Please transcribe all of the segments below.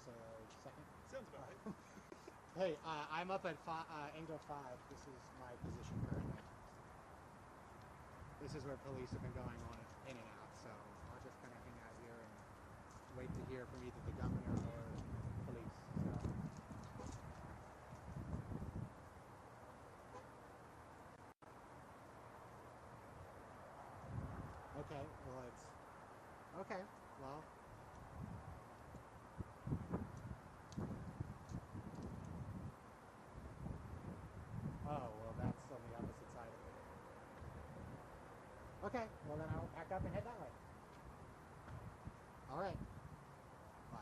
a second? Sounds about right. Hey, I'm up at angle 5. This is my position currently. This is where police have been going on in and out, so I'll just kind of hang out here and wait to hear from either the governor or police. So. Okay, well it's... Okay, well... Oh, well that's on the opposite side of it. Okay, well then I'll pack up and head that way. Alright. Bye.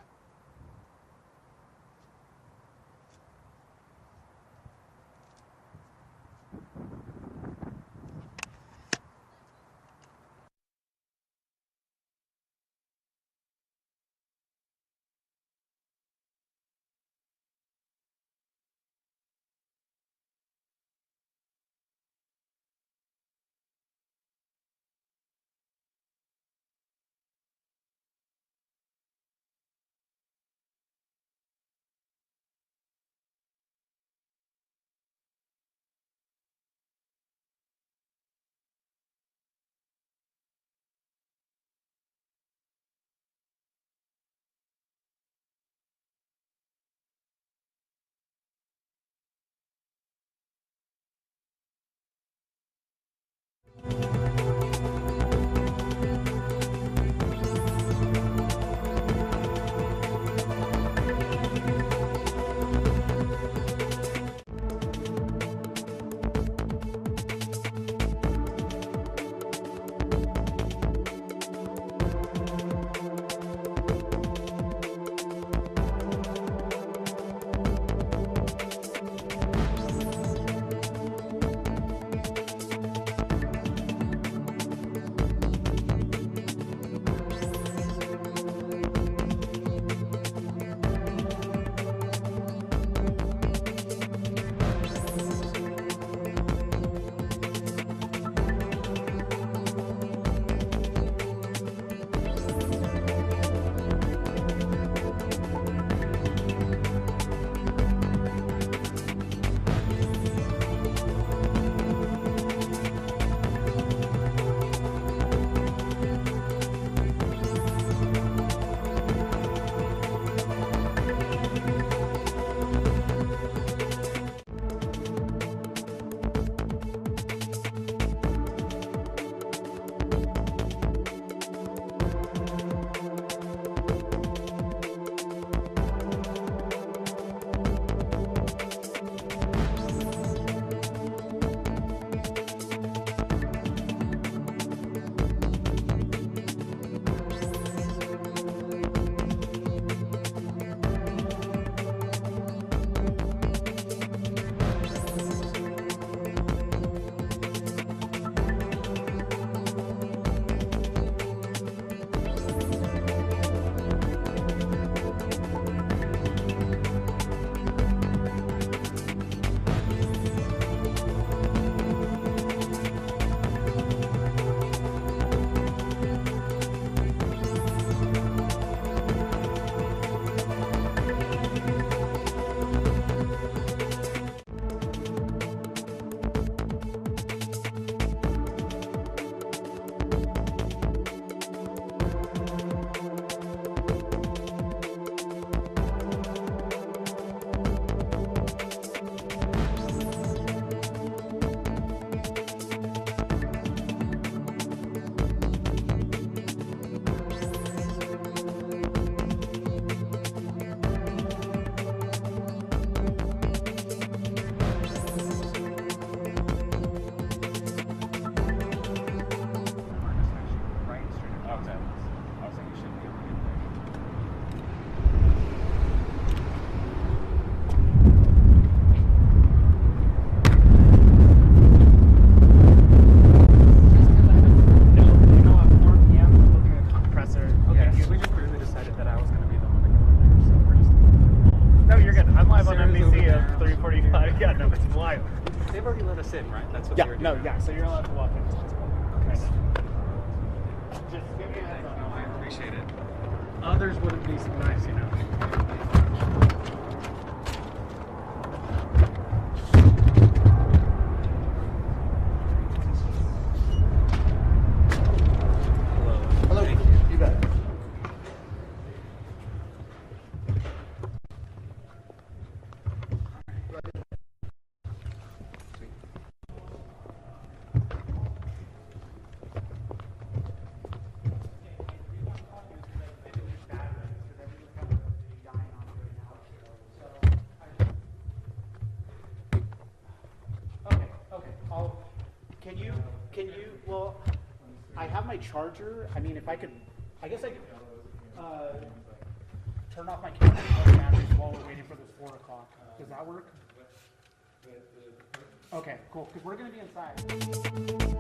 They've already let us in, right? That's what Yeah, they were doing. no, yeah, so you're allowed to walk in. Okay. Just give me a heads up. No, I appreciate it. Others wouldn't be so nice, you know. Can you, well, I have my charger. I mean, if I could, I guess I could turn off my camera and plug batteries while we're waiting for this 4 o'clock. Does that work? Okay, cool, because we're going to be inside.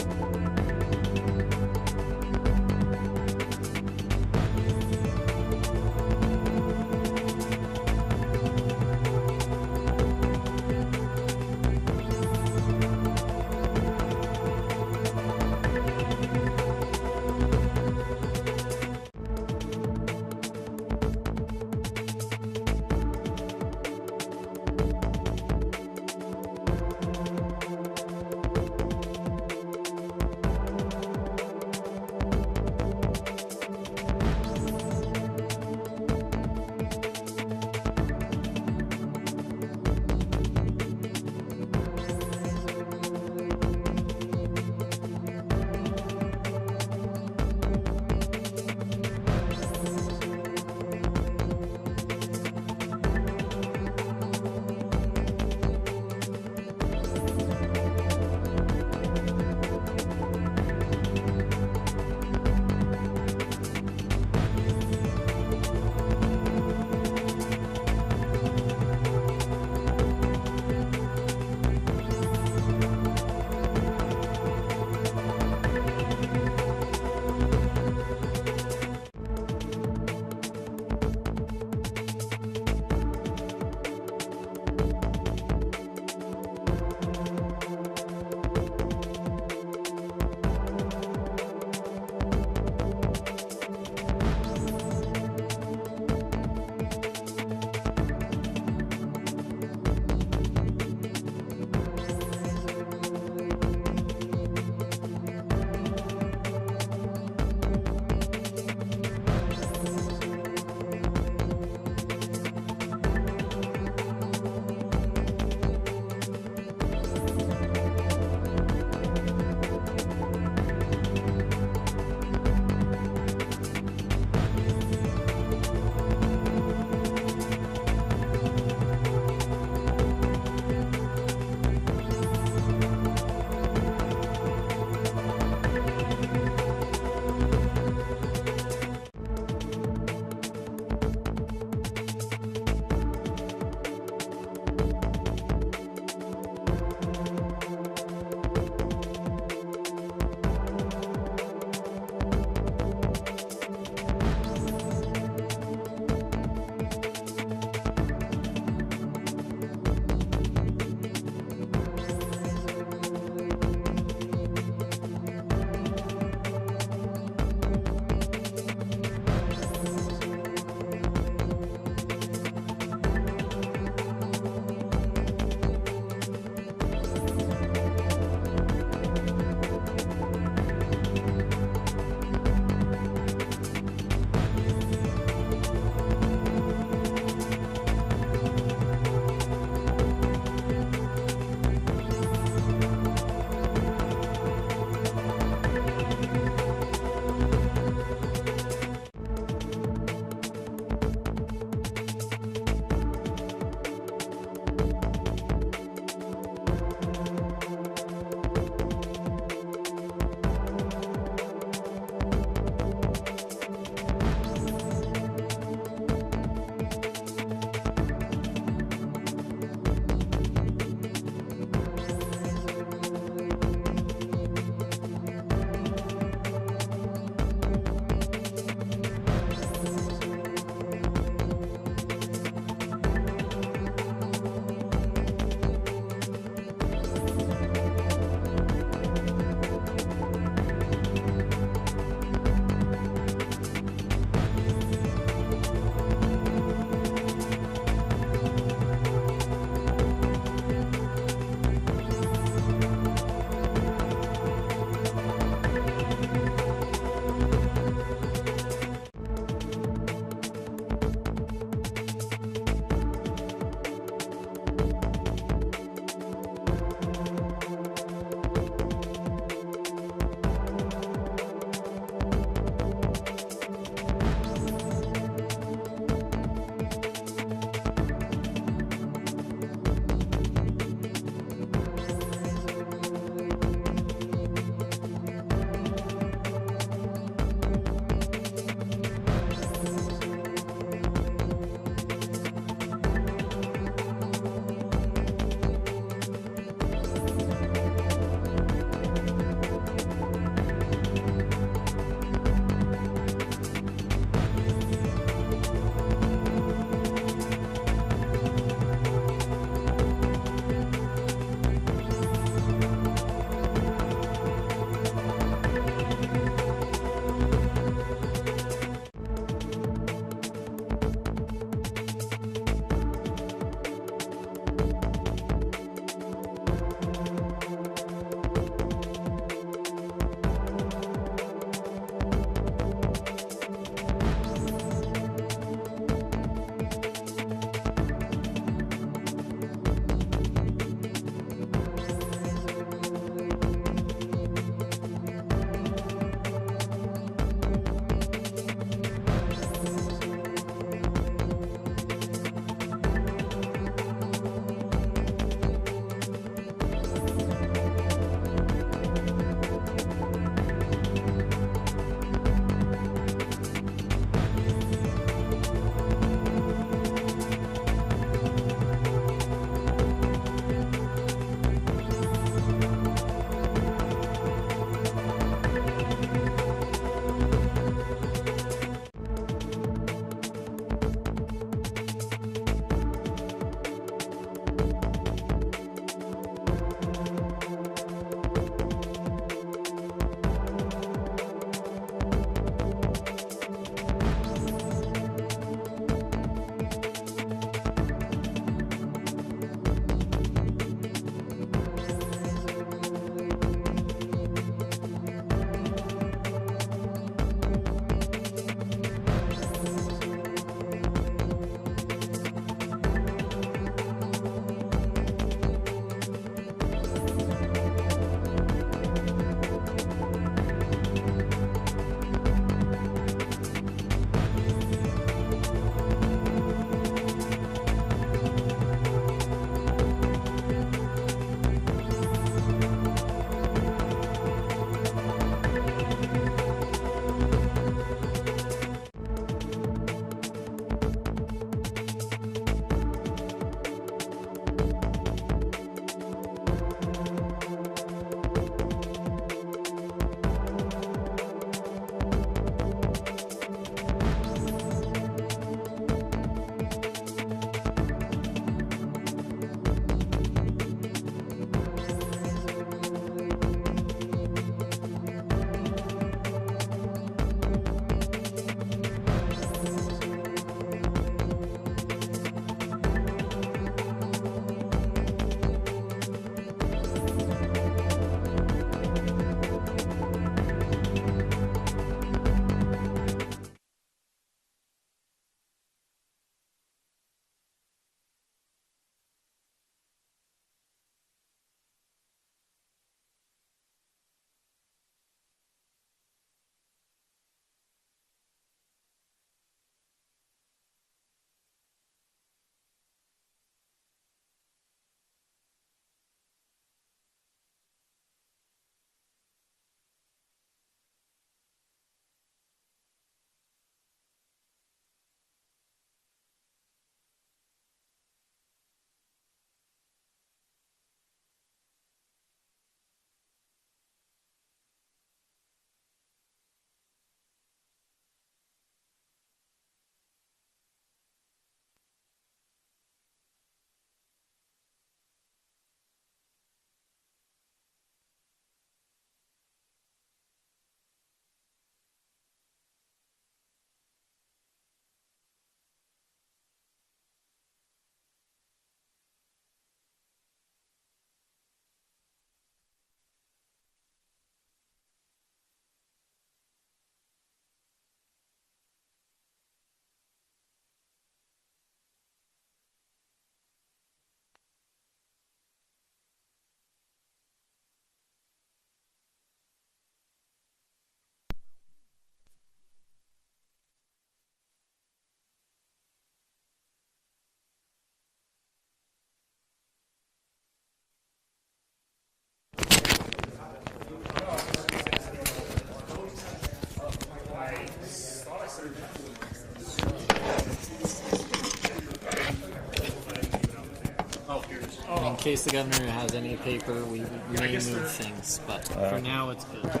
And in case the governor has any paper, we may move things, but for now it's good.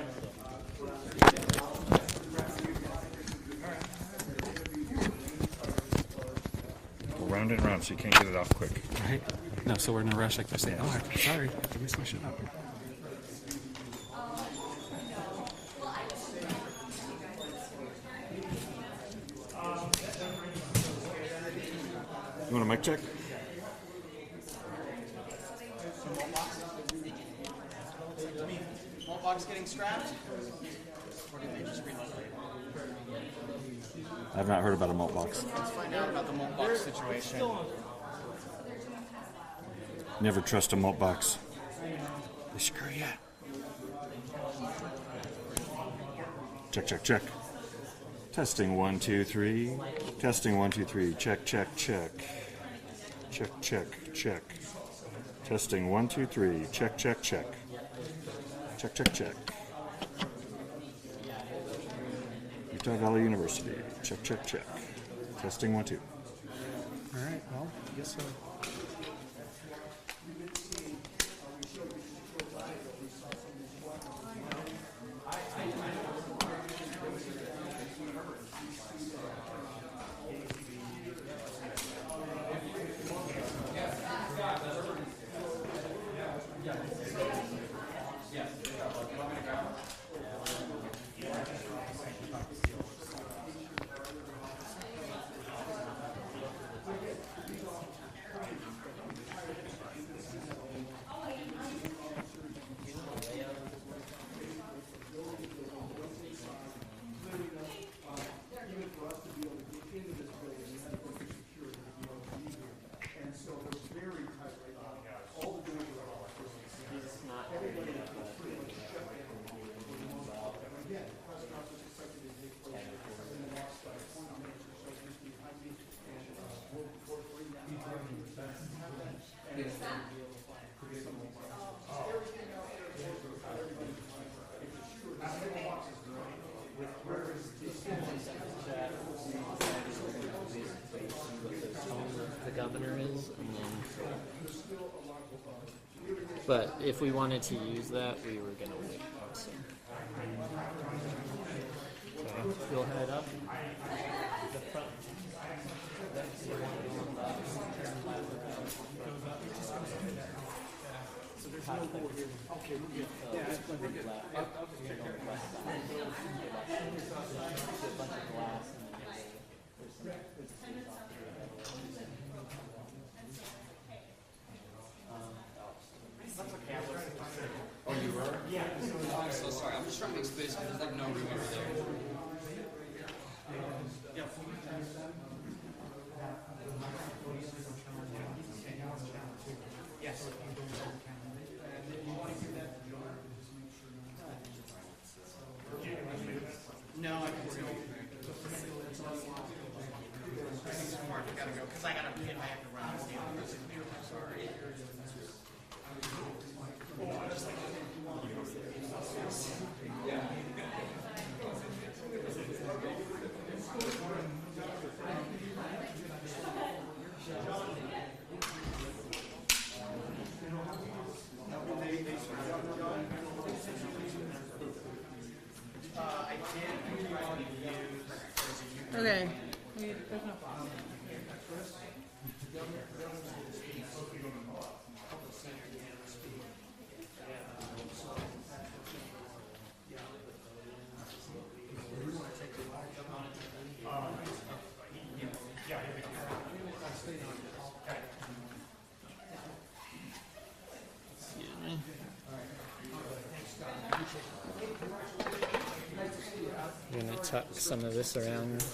We'll round it around so you can't get it off quick. Right? No, so we're in a rush. Like they're saying, oh, sorry, I missed my shit up. You want a mic check? Malt box getting scrapped? Or did they just relocate? I've not heard about a malt box. Let's find out about the malt box situation. Never trust a malt box. They screw you. Check, check, check. Testing 1, 2, 3. Testing 1, 2, 3. Check, check, check. Check, check, check. Testing 1, 2, 3. Check, check, check. Check, check, check. Utah Valley University. Check, check, check. Testing 1, 2. All right, well, I guess so. The governor is, and then. But if we wanted to use that, we were gonna wait. So. Okay, you'll head up. The front. So there's no door here. Okay, we're good. Yeah, that's what we're good. I'm so sorry. I'm just trying to make space because there's like no room over there. Yes. No, I can see. Smart, I gotta go because I gotta pin. I have to run. Sorry. Okay. Excuse me. I'm gonna tuck some of this around.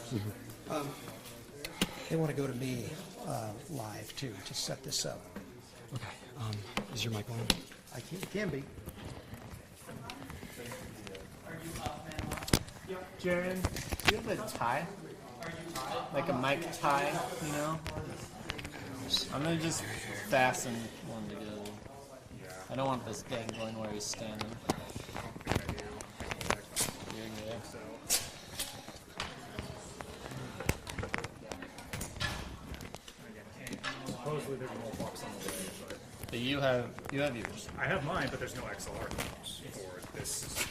They want to go to me live too to set this up. Okay. Is your mic on? Can be. Jaren, do you have a tie? Like a mic tie, you know? I'm gonna just fasten one together. I don't want this dangling where he's standing. You're good. Supposedly there's a malt box on the way, But you have yours. but I have mine, but there's no XLR box for this.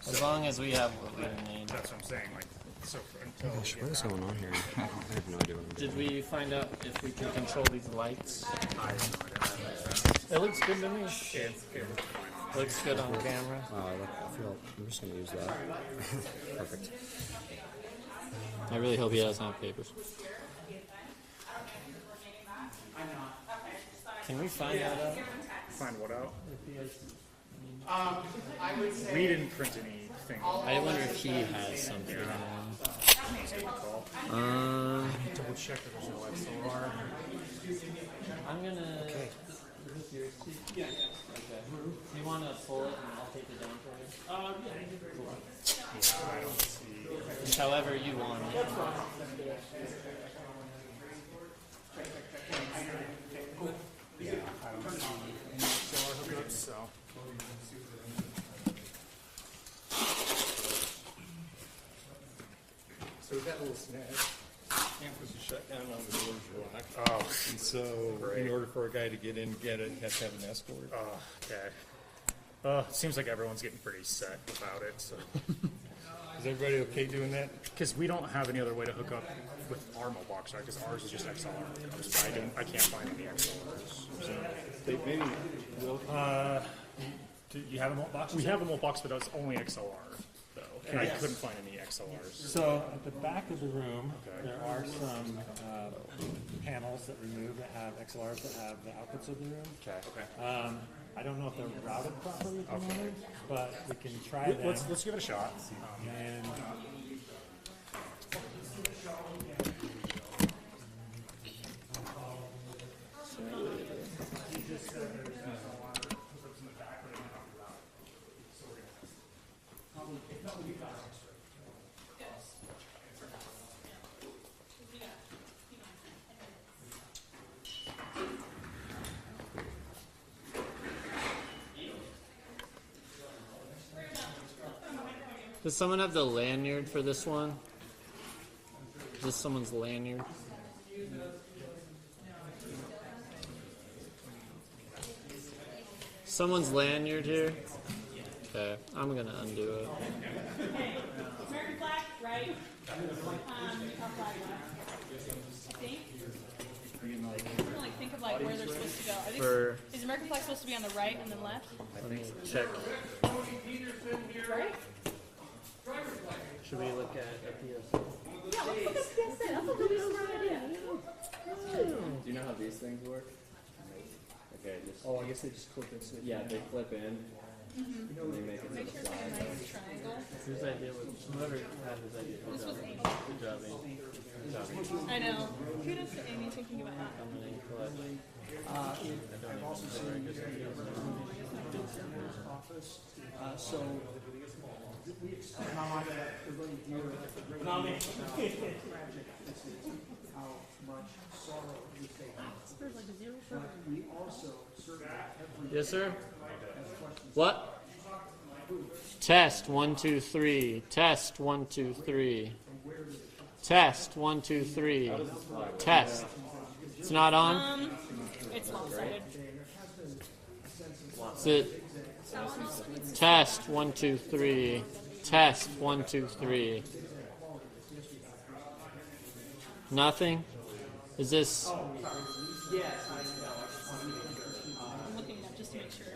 As long as we have what we need. That's what I'm saying. Like, so for, until we Gosh, get what is that, going on here? I have no idea what I'm doing. Did we find out if we can control these lights? I have no idea. It looks good to me. It Looks good on camera. I feel I'm just gonna use that. Perfect. I really hope he doesn't have papers. Can we find that out? Find what out? I would say. We didn't print anything. I wonder if he has something. Double check that there's no XLR. I'm gonna. Okay. You want to pull it and I'll take it down for you? I don't see. It's however you want it. Yeah, I don't see any XLR hookups, so. So we got a little snag. Campus is shut down on the doors locked. Oh, And so, in order for a guy to get in and get it, he has to have an escort. okay. Seems like everyone's getting pretty set about it, so. Is everybody okay doing that? Because we don't have any other way to hook up with our mailbox, right? Because ours is just XLR. I can't find any XLRs. They maybe will. Do you have a malt box? We have a malt box, but it's only XLR, though. And I couldn't find any XLRs. So at the back of the room, there are some panels that remove that have XLRs that have the outputs of the room. Okay. I don't know if they're routed properly at the moment, but we can try them. Let's give it a shot. And Does someone have the lanyard for this one? Is this someone's lanyard? Someone's lanyard here? Okay, I'm gonna undo it. American flag, right? Our flag left. Think? Like, think of like where they're supposed to go. Are these, is American flag supposed to be on the right and then left? Let me check. Right? Should we look at the Yeah, let's look at PSA. That's a really smart idea. Do you know how these things work? Okay, just. Oh, I guess they just clip it. So Yeah, they clip in. And they make it Make sure it's like a nice triangle. Whose idea was whoever had this idea? This was Amy. Good job, Amy. Good job, Amy. I know. Kudos to Amy thinking about that. I'm gonna collect. I've also seen in the office. So we expect how much sorrow we take. But we also survey every Yes, sir. What? Test 1 2 3. Test 1 2 3. Test 1 2 3. Test. It's not on. It's lopsided. Is it? Test 1 2 3. Test 1 2 3. Nothing. Is this? I'm looking up just to make sure.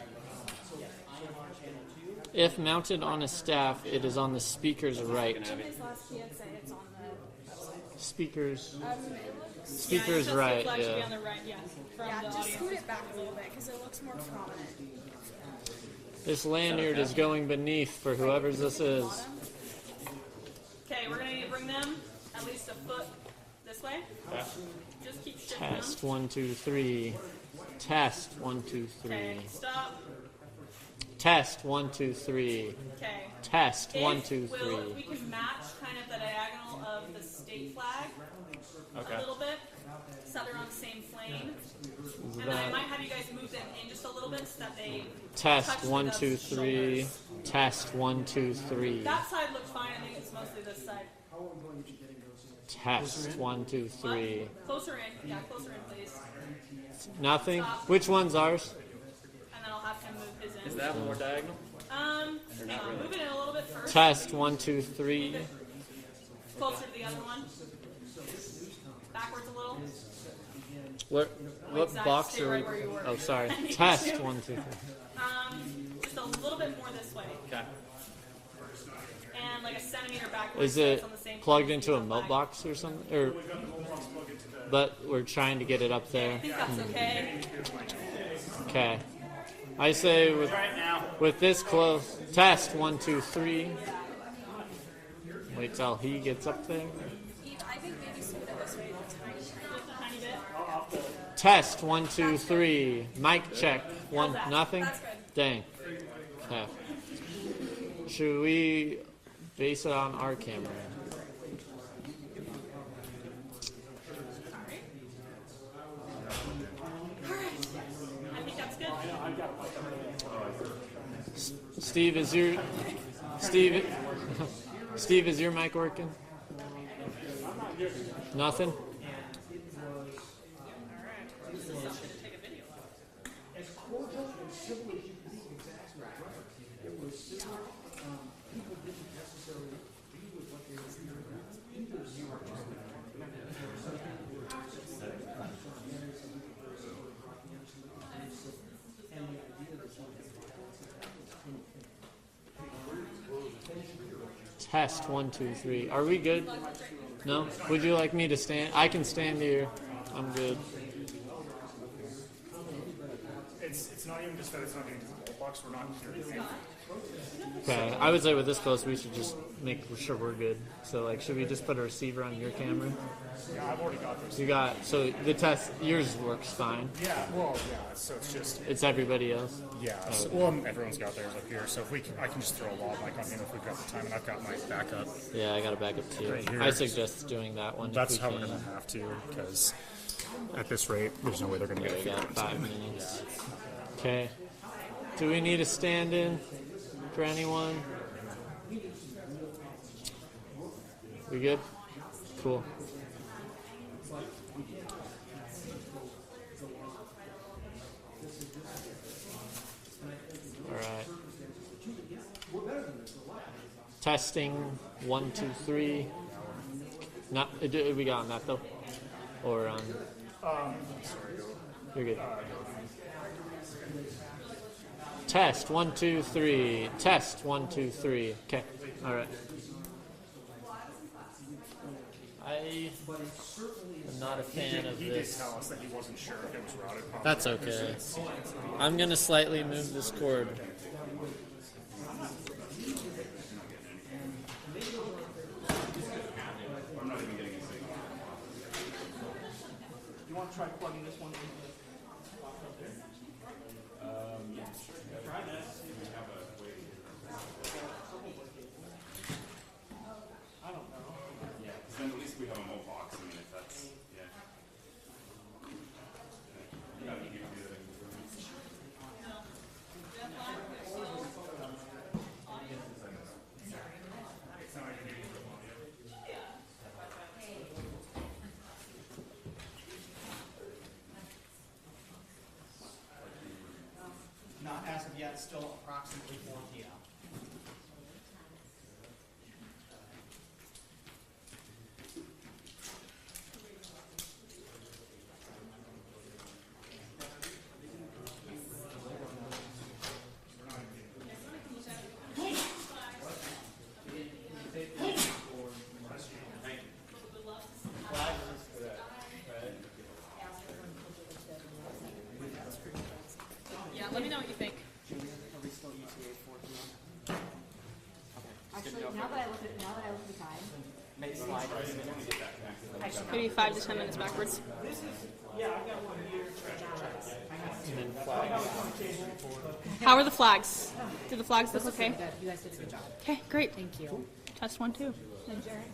If mounted on a staff, it is on the speaker's right. In his last PSA, it's on the website. Speakers. Speaker's Yeah, right. Flag should be Yeah. on the right, yeah. From Yeah, the just audience. scoot it back a little bit because it looks more prominent. This lanyard is going beneath for whoever's this is. Okay, we're gonna need to bring them at least a foot this way. Just keep shifting them. Test 1 2 3. Test 1 2 3. Okay, stop. Test 1 2 3. Okay. Test 1 2 We 3. can match kind of the diagonal of the state flag a little bit, so they're on the same plane. And then I might have you guys move them in just a little bit so that they Test touch 1 the 2 3. shoulders. Test 1 2 3. That side looks fine. I think it's mostly this side. Test 1 2 3. Closer in. Yeah, closer in, please. Test. Nothing. Which one's ours? And then I'll have him move his in. Is that more diagonal? Hang on, move it in a little bit first. Test. 1, 2, 3. Closer to the other one. Backwards a little. What box stay are we? right where you were. Oh, sorry. Test. 1, 2, 3. Just a little bit more this way. Okay. And like a centimeter backwards. Is so it it's on the same plugged plane into a as the melt flag. box or something? Or, but we're trying to get it up I there. think that's okay. Okay. I say with this close. Test. 1, 2, 3. Wait till he gets up there. I think maybe scoot it this way a tiny bit. Test. 1, 2, 3. Mic check. One. Nothing. That's good. Dang. Okay. Should we base it on our camera? I think that's good. Steve, is your mic working? Nothing. Test. 1, 2, 3. Are we good? No? Would you like me to stand? I can stand here. I'm good. It's not even just that it's not getting to the box. We're not hearing anything. Okay. I would say with this close, we should just make sure we're good. So, like, should we just put a receiver on your camera? Yeah, I've already got this. You got, so the test, yours works fine. Yeah, well, yeah, so it's just... It's everybody else? Yeah, so, well, everyone's got theirs up here, so if we can, I can just throw a wall mic on him if we've got the time, and I've got my backup. Yeah, I got a backup too. Right here. I suggest doing that one. That's if we how can. we're going to have to, because at this rate, there's no way they're going to Yeah, get we it got figured out. 5 minutes. Okay. Do we need a stand-in for anyone? We good? Cool. All right. Testing. 1, 2, 3. Not. We got on that though, or on. You're good. Test. 1, 2, 3. Test. 1, 2, 3. Okay. All right. I am not a fan of He did this. tell us that he wasn't sure if it was routed properly. That's okay. I'm gonna slightly move this cord. You want to try plugging this one in? I don't know. Yeah, then at least we have a mo box. I mean, if that's Not as of yet, still approximately 4 p.m. Yeah, let me know what you think. Are we still ETA 4 p.m.? Actually, now that I look at the time, May slide this minute. Maybe 5 to 10 minutes backwards. Yeah, I've got one here. How are the flags? Do the flags look okay? good. You guys did a good job. Okay, great. Thank you. Test 1, 2. And Jared?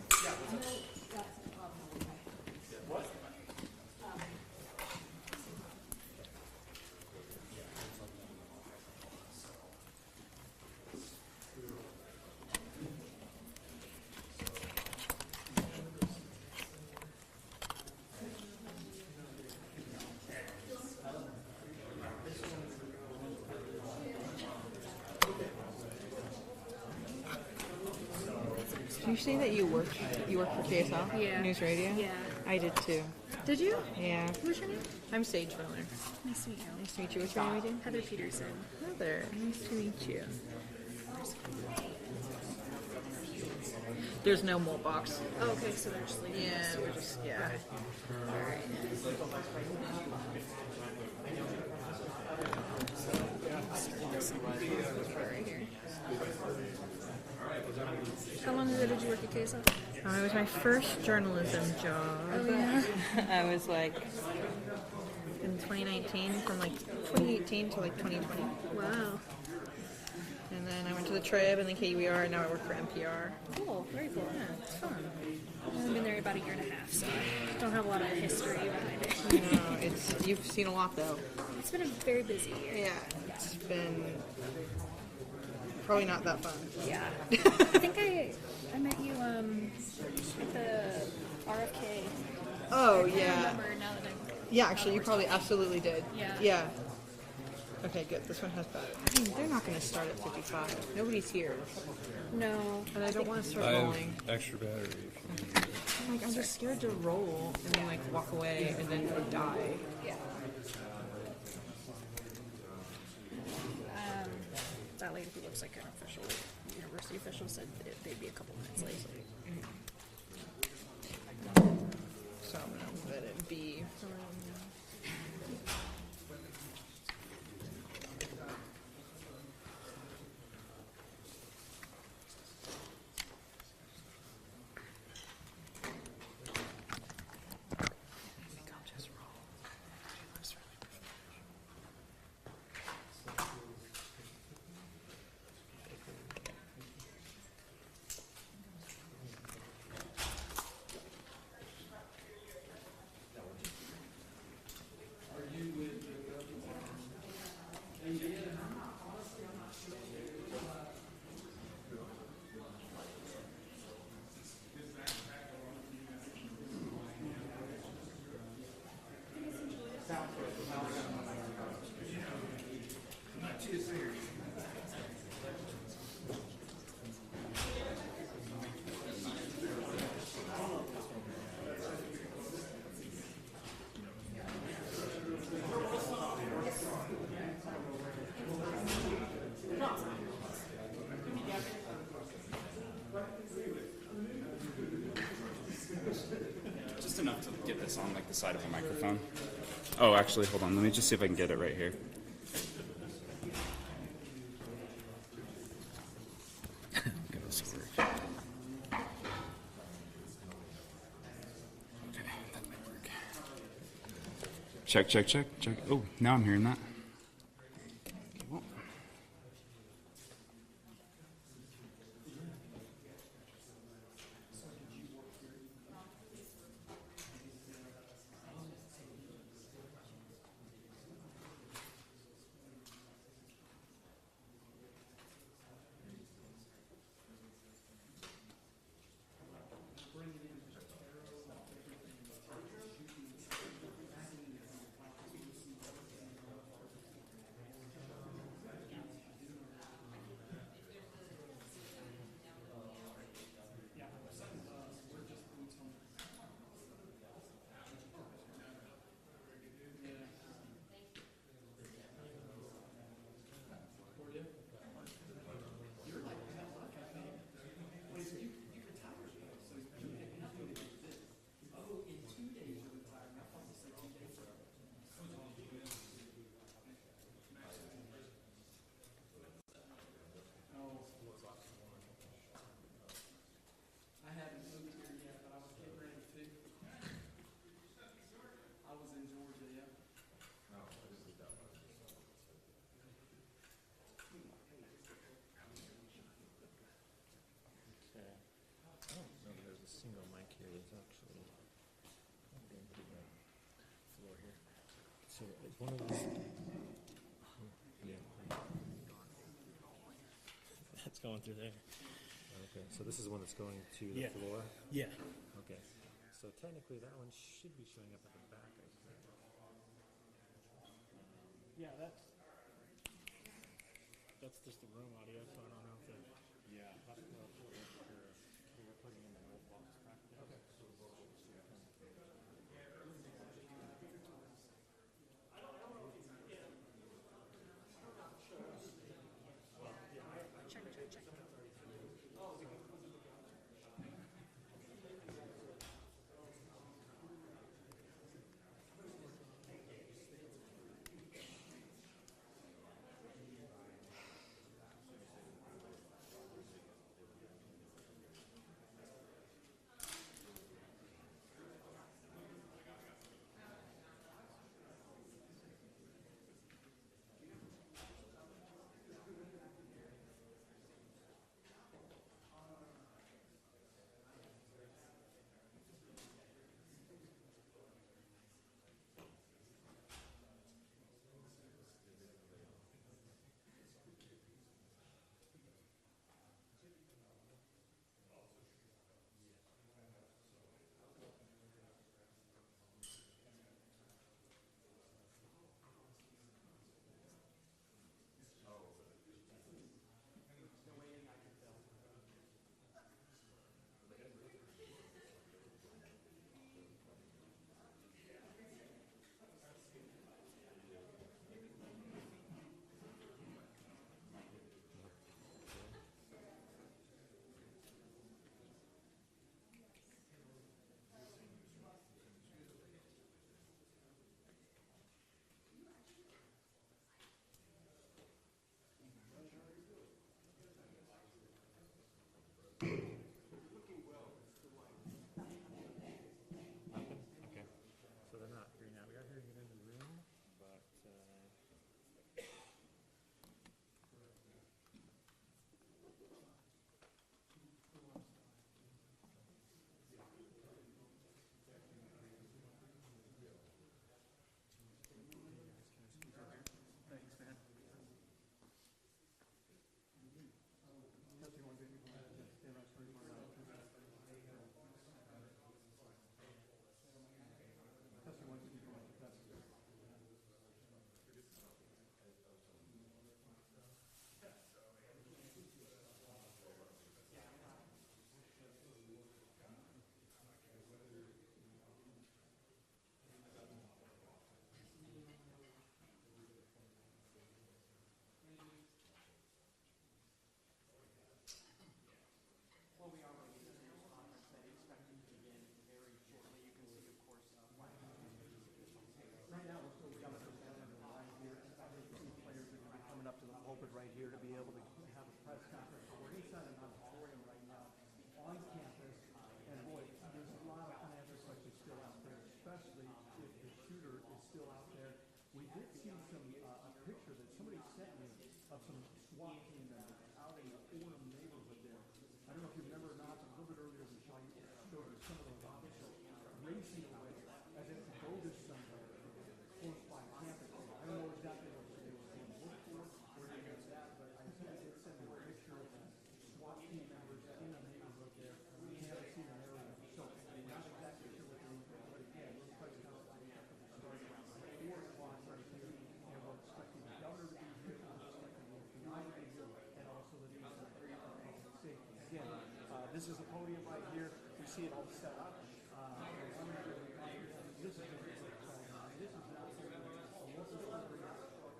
Did you say that you work for KSL? Yeah. News Radio? Yeah. I did too. Did you? Yeah. What's your name? I'm Sage Miller. Nice to meet you. Nice to meet you. What's your name again? Heather Peterson. Heather. Nice to meet you. There's no mole box. Oh, okay, so they're just leaving. Yeah, we're just, yeah. Alright. Right here. How long ago did you work at KSL? It was my first journalism job. Oh, yeah? I was like in 2019, from like 2018 to like 2020. Wow. And then I went to the Trib and then KUER, and now I work for NPR. Cool, very cool. Yeah, it's fun. I've been there about a year and a half, so I don't have a lot of history behind it. No, you've seen a lot though. It's been a very busy year. Yeah, it's been probably not that fun. Yeah. I think I met you at the RFK. Oh, I can't yeah. remember now that Yeah, actually, you probably absolutely did. Yeah. Yeah. Okay, good. This one has battery. I mean, they're not going to start at 55. Nobody's here. No. And I don't want to start I have rolling. extra battery. I'm just scared to roll and then like walk away and then die. Yeah. That lady who looks like an official, university official, said they'd be a couple minutes late. So I'm going to let it be for right now. Just enough to get this on like the side of a microphone. Oh, actually, hold on. Let me just see if I can get it right here. Get this work. Okay, that might work. Check, check, check, check. Oh, now I'm hearing that. So it's one of those. Yeah. That's going through there. Okay, so this is one that's going to the floor? Yeah. Okay. So technically that one should be showing up at the back, I think. Yeah, that's just the room audio, so I don't know if it. Yeah. putting in the old box practice. Okay. Check. Okay. So they're not here now. We are here to get in the room, but Thanks, man. Well, we are ready to do this conference. I expect it to begin very shortly. You can see, of course, right now we're still coming from the line here. I think the players are going to be coming up to the pulpit right here to be able to have a press conference. We're inside an auditorium right now on campus, and boy, there's a lot of financial questions still out there, especially if the shooter is still out there. We did see a picture that somebody sent me of some SWAT team members out in the Orem neighborhood there. I don't know if you remember or not, but a little bit earlier we showed you some of those officers racing away as if to go to somewhere close by campus. I don't know exactly what they were being looked for or anything like that, but I did send me a picture of SWAT team members in a neighborhood there. We haven't seen an area, so we're not exactly sure what they're looking for, but again, we're quite confident that we'll start around 4 o'clock right here, and we're expecting the governor to be here, we're expecting the FBI to be here, and also the safety. Again, this is the podium right here. We see it all set up. This is going to be exciting. This is not going to be a local story.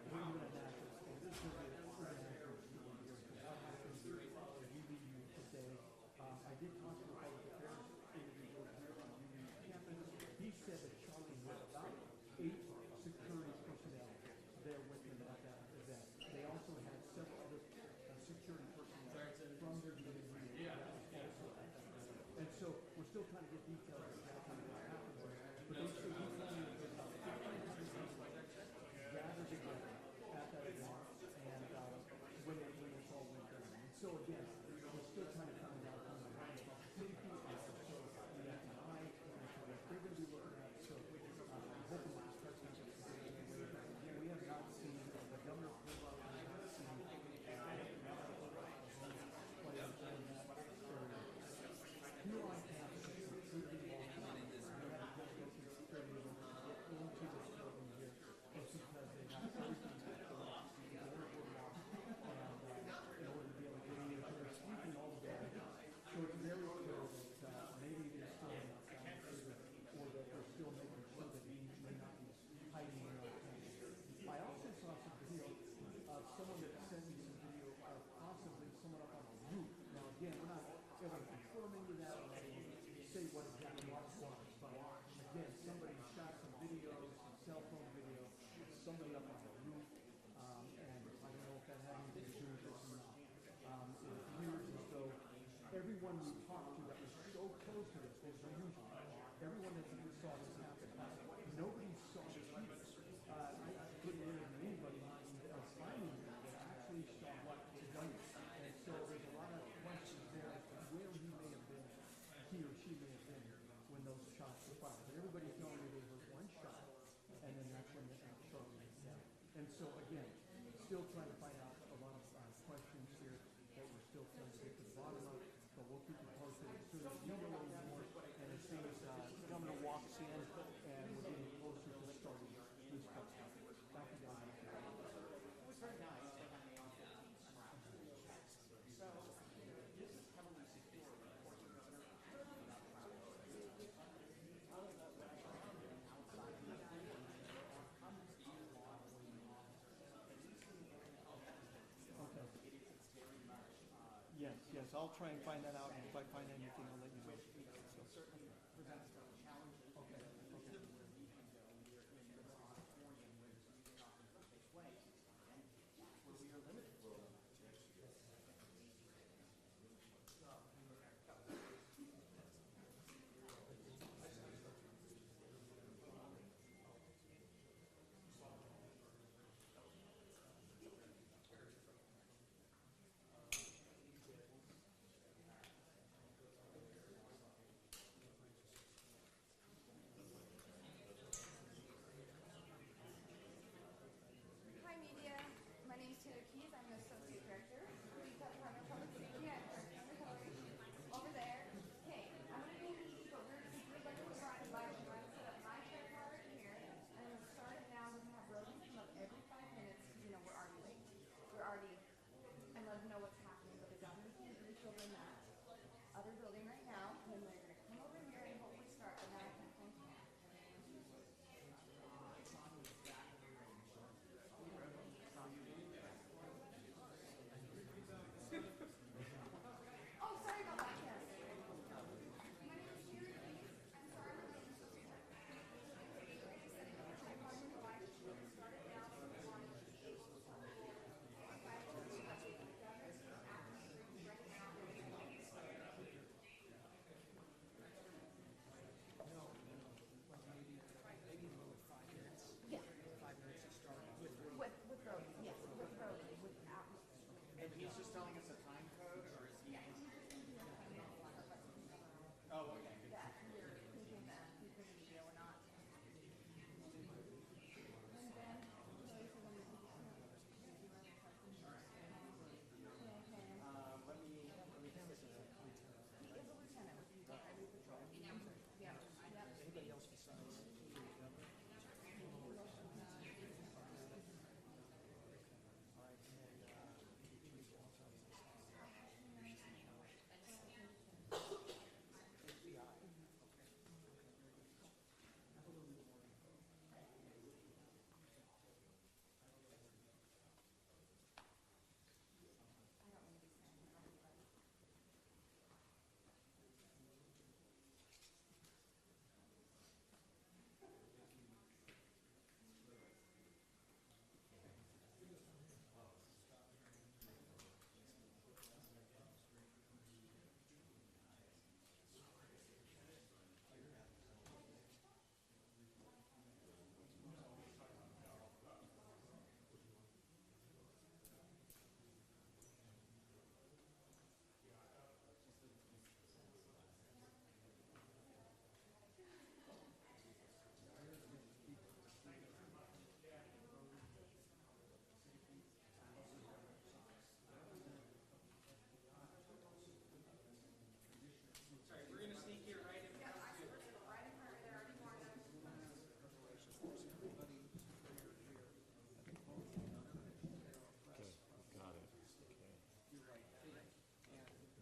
We're even a national story. This is going to be a national story here. What happens here at UVU today? I did talk to the public affairs individual here on UVU campus. He said that Charlie had about 8 security personnel there with him at that event. They also had several other security personnel from their UVU that was also at that event. And so we're still trying to get details of exactly what happened there. But they said he told me that about 1,500 people gathered together at that event, and when this all went down. And so again, we're still trying to find out on the line about safety and also the FBI and what they're going to be looking at. So I'm hoping that this press conference is going to be away. But again, we have not seen the governor pull out. We have not seen players doing that area. Here on campus, it's completely as usual. Everyone that ever saw this happen, nobody saw it here. I couldn't really anybody finding it that actually saw what was done. And so there's a lot of questions there as to where he may have been, he or she may have been when those shots were fired. But everybody's telling me they heard one shot, and then that's when Charlie was dead. And so again, still trying to find out a lot of questions here that we're still trying to get to the bottom of, but we'll keep you posted as soon as we know a little more, and as soon as the governor walks in and we're getting closer to starting this process. Thank you guys. It was very nice. So, this is heavily secure. Yes, I'll try and find that out, and if I find anything, I'll let you know. So certainly presents some challenges. Okay. Where we are limited. Hi, media. My name is Taylor Keys. I'm an associate director for the Department of Public Safety at over there. Okay, I'm going to be but we're going to set up my share card here, and we'll start it now. We're going to have Rosie come up every 5 minutes because you know we're already late. And let them know what's happening. But the governor's going to reach over in that other building right now, and they're going to come over here and hopefully start. And then I can phone you. Oh, sorry about that, yes. My name is Taylor Keys. I'm sorry I'm late. Started now, so we wanted to be able to yeah. 5 minutes to start with With Brody, yes, with Brody, without. And he's just telling us a time code, or is he? Oh, okay. That you're thinking that you can video or not. And then, Let me think this is he is a lieutenant with the Highway Patrol. Yeah. anybody else besides?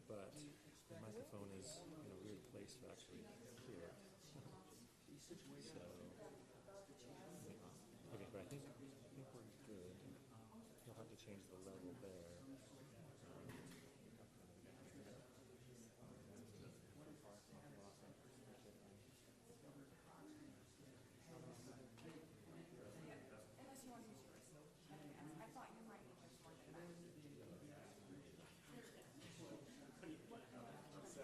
But the microphone is in a weird place to actually hear it. So, okay, but I think we're good. You'll have to change the level there. Unless you want to use yours. I thought you might use yours more than that. So,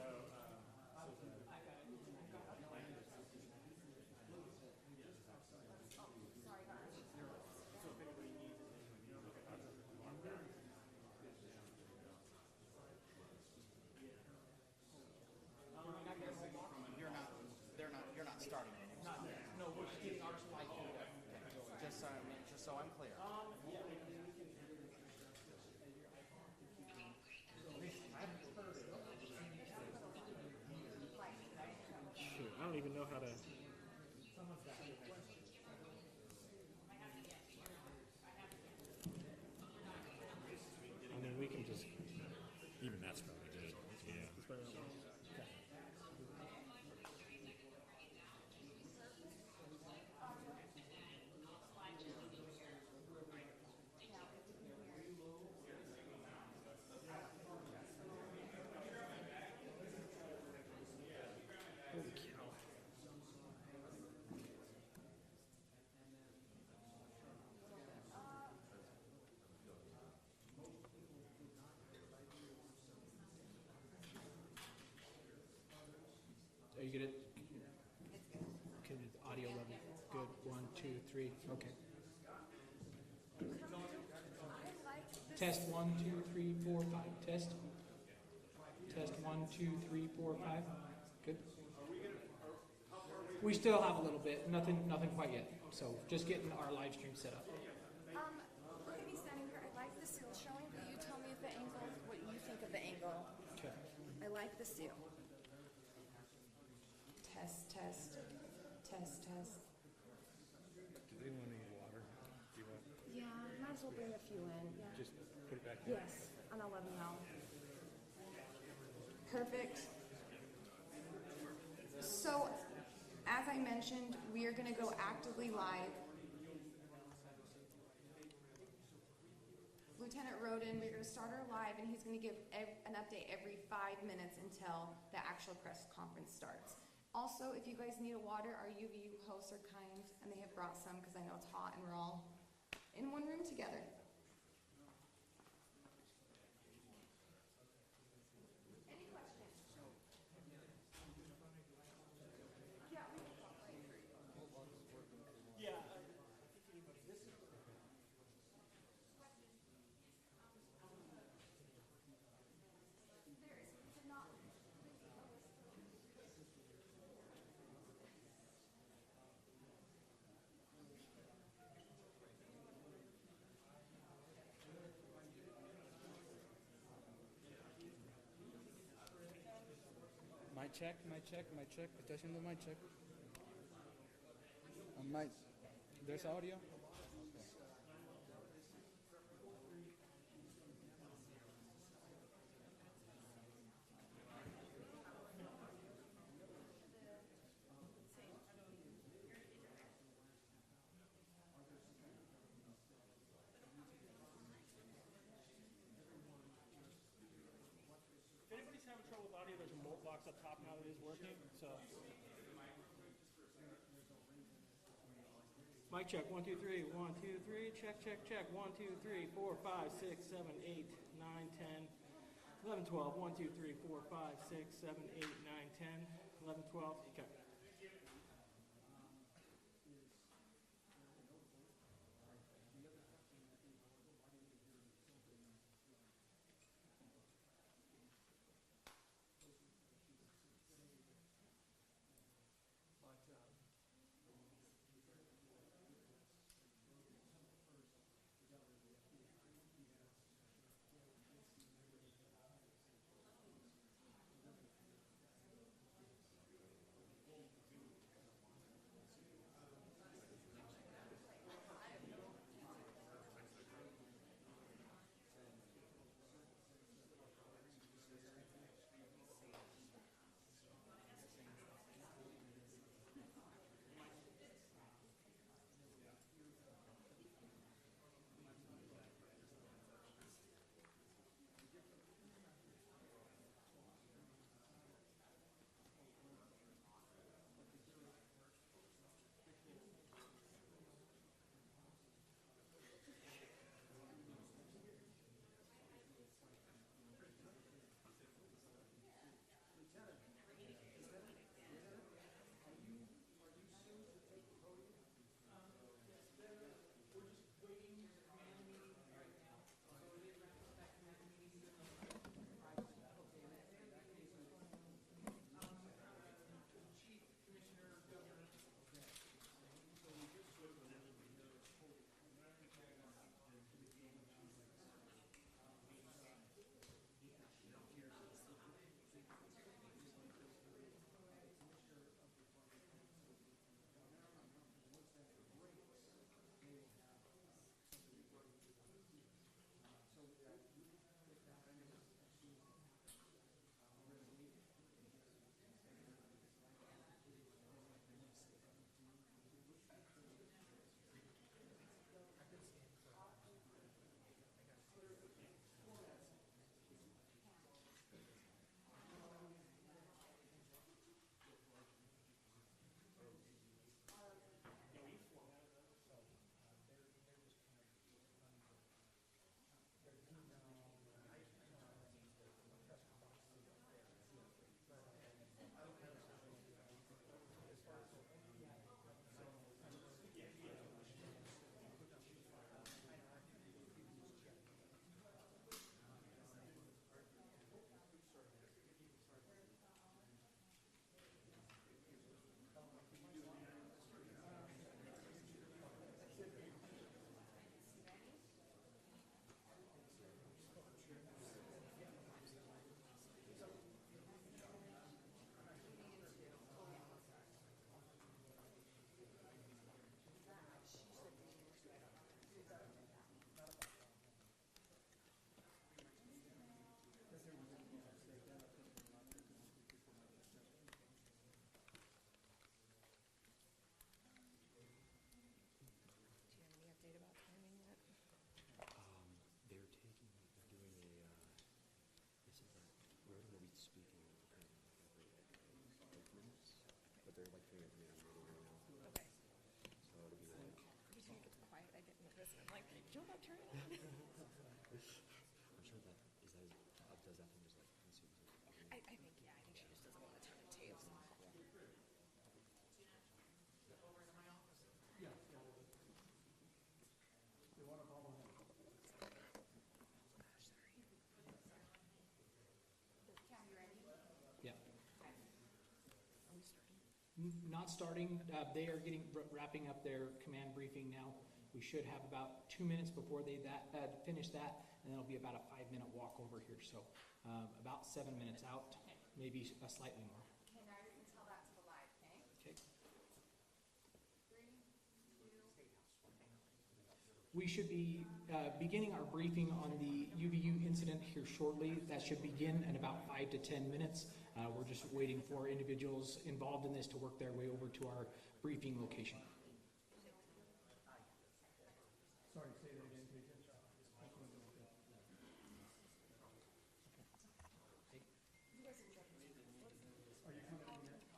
get it? Okay, the audio level. Good. 1, 2, 3. Okay. Test 1, 2, 3, 4, 5. Test. Test 1, 2, 3, 4, 5. Good. We still have a little bit. Nothing quite yet. So just getting our live stream set up. Look at me standing here. I like the seal showing, but you tell me if the angle, what you think of the angle. Okay. I like the seal. Test, test, test, test. Do they want any water? Do you want? Yeah, might as well bring a few in. Yeah. Just put it back in. Yes, and I'll let them know. Perfect. So, as I mentioned, we are going to go actively live. Lieutenant Roden, we're going to start our live, and he's going to give an update every 5 minutes until the actual press conference starts. Also, if you guys need a water, our UVU hosts are kind, and they have brought some because I know it's hot and we're all in one room together. Any questions? Yeah, we can talk right here. Yeah. Mic check. Attention to the mic check. Mic. There's audio. If anybody's having trouble with audio, there's a mult box up top now that is working. So, mic check. 1, 2, 3. 1, 2, 3. Check, check, check. 1, 2, 3, 4, 5, 6, 7, 8, 9, 10, 11, 12. 1, 2, 3, 4, 5, 6, 7, 8, 9, 10, 11, 12. Okay. Not starting. They are wrapping up their command briefing now. We should have about 2 minutes before they finish that, and then it'll be about a 5-minute walk over here. So about 7 minutes out, maybe slightly more. Okay, now you can tell that to the live, okay? Okay. We should be beginning our briefing on the UVU incident here shortly. That should begin in about 5 to 10 minutes. We're just waiting for individuals involved in this to work their way over to our briefing location. Sorry, say that again, please. Are you coming in yet?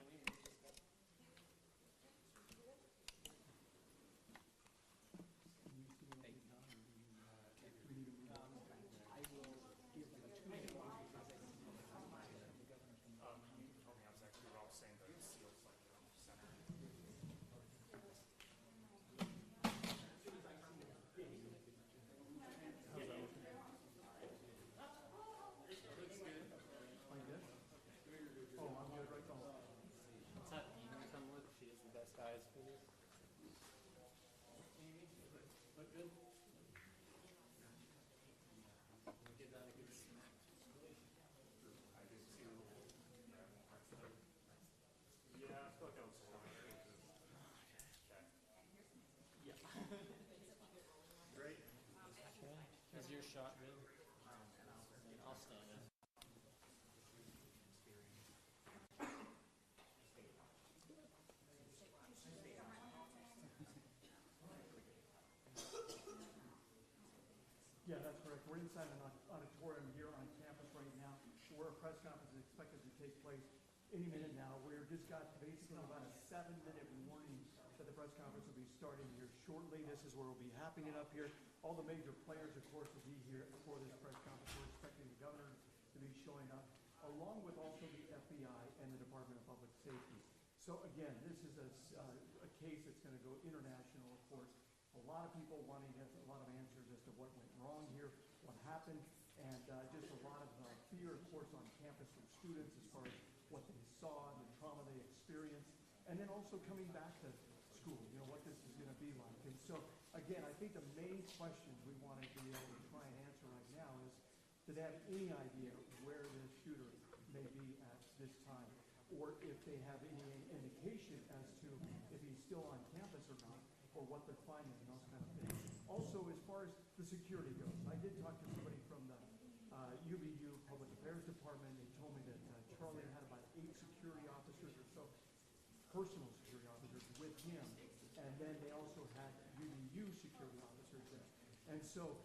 What's that Amy come with? She has the best eyes for you. Amy, look good? Give that a good smack. Yeah, I feel like I was Yeah. Great. Is your shot good? I'll stand it. Yeah, that's correct. We're inside an auditorium here on campus right now, where a press conference is expected to take place any minute now. We're just got basically about a 7-minute warning that the press conference will be starting here shortly. This is where we'll be happening it up here. All the major players, of course, will be here for this press conference. We're expecting the governor to be showing up, along with also the FBI and the Department of Public Safety. So again, this is a case that's going to go international, of course. A lot of people wanting a lot of answers as to what went wrong here, what happened, and just a lot of fear, of course, on campus from students as far as what they saw and the trauma they experienced, and then also coming back to school, what this is going to be like. And so, again, I think the main questions we want to be able to try and answer right now is, do they have any idea where the shooter may be at this time, or if they have any indication as to if he's still on campus or not, or what they're finding and those kind of things. Also, as far as the security goes, I did talk to somebody from the UVU Public Affairs Department. They told me that Charlie had about 8 security officers or so, personal security officers with him, and then they also had UVU security officers there. And so,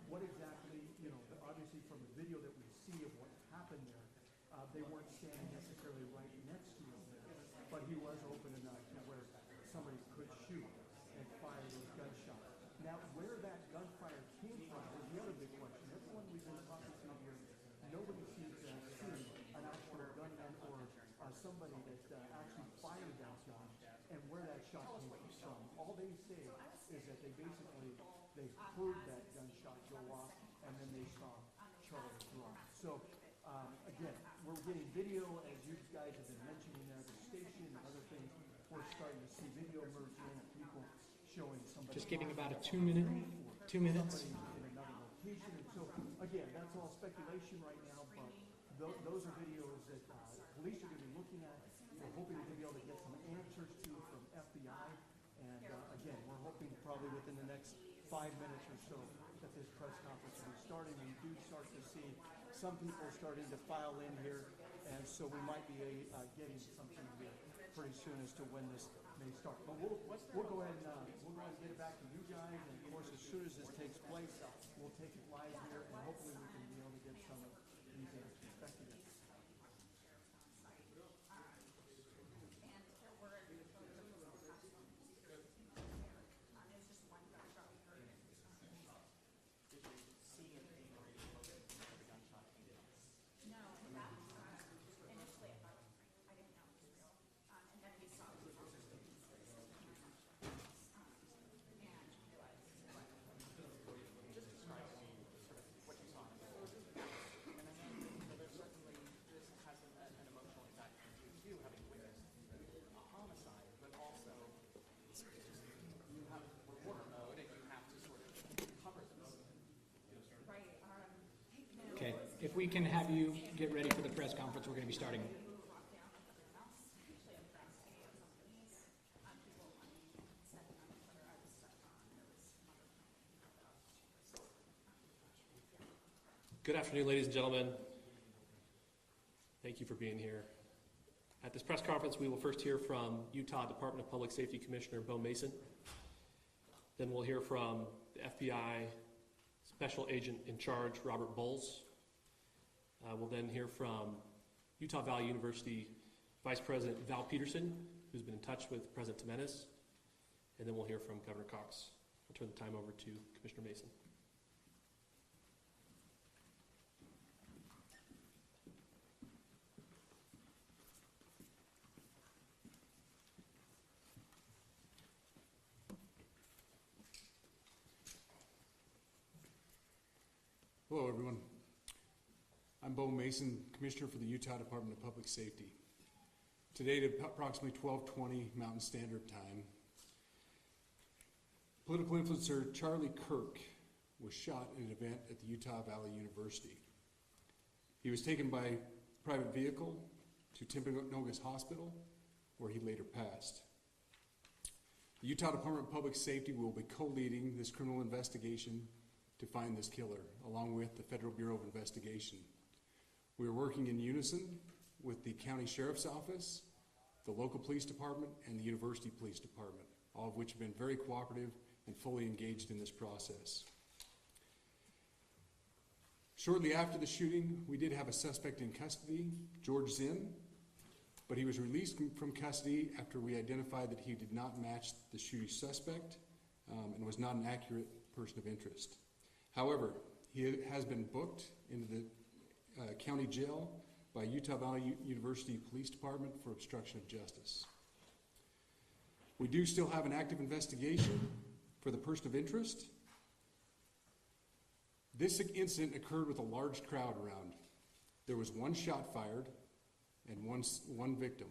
what exactly, obviously from the video that we see of what happened there, they weren't standing necessarily right next to him there, but he was open enough to where somebody could shoot and fire those gunshots. Now, where that gunfire came from is the other big question. Everyone we've been talking to here, nobody seems to have seen an actual gunman or somebody that actually fired that shot and where that shot came from. All they say is that they heard that gunshot go off and then they saw Charlie drop. So, again, we're getting video, as you guys have been mentioning there, the station and other things. We're starting to see video emerge in of people showing somebody. Just giving about a 2 minutes. In another location. And so, again, that's all speculation right now, but those are videos that police are going to be looking at. We're hoping to be able to get some answers to from FBI. And again, we're hoping probably within the next 5 minutes or so that this press conference will be starting. We do start to see some people starting to file in here, and so we might be getting something here pretty soon as to when this may start. But we'll go ahead and get it back to you guys, and of course, as soon as this takes place, we'll take it live here, and hopefully we can be able to get some of these answers. Back to you. If we can have you get ready for the press conference, we're going to be starting. Good afternoon, ladies and gentlemen. Thank you for being here. At this press conference, we will first hear from Utah Department of Public Safety Commissioner Bo Mason. Then we'll hear from the FBI Special Agent in Charge, Robert Bowles. We'll then hear from Utah Valley University Vice President Val Peterson, who's been in touch with President Jimenez. And then we'll hear from Governor Cox. I'll turn the time over to Commissioner Mason. Hello, everyone. I'm Bo Mason, Commissioner for the Utah Department of Public Safety. Today at approximately 12:20 Mountain Standard Time, political influencer Charlie Kirk was shot in an event at the Utah Valley University. He was taken by private vehicle to Timpanogos Hospital, where he later passed. The Utah Department of Public Safety will be co-leading this criminal investigation to find this killer, along with the Federal Bureau of Investigation. We are working in unison with the County Sheriff's Office, the local police department, and the University Police Department, all of which have been very cooperative and fully engaged in this process. Shortly after the shooting, we did have a suspect in custody, George Zinn, but he was released from custody after we identified that he did not match the shooting suspect and was not an accurate person of interest. However, he has been booked into the county jail by Utah Valley University Police Department for obstruction of justice. We do still have an active investigation for the person of interest. This incident occurred with a large crowd around. There was one shot fired and one victim.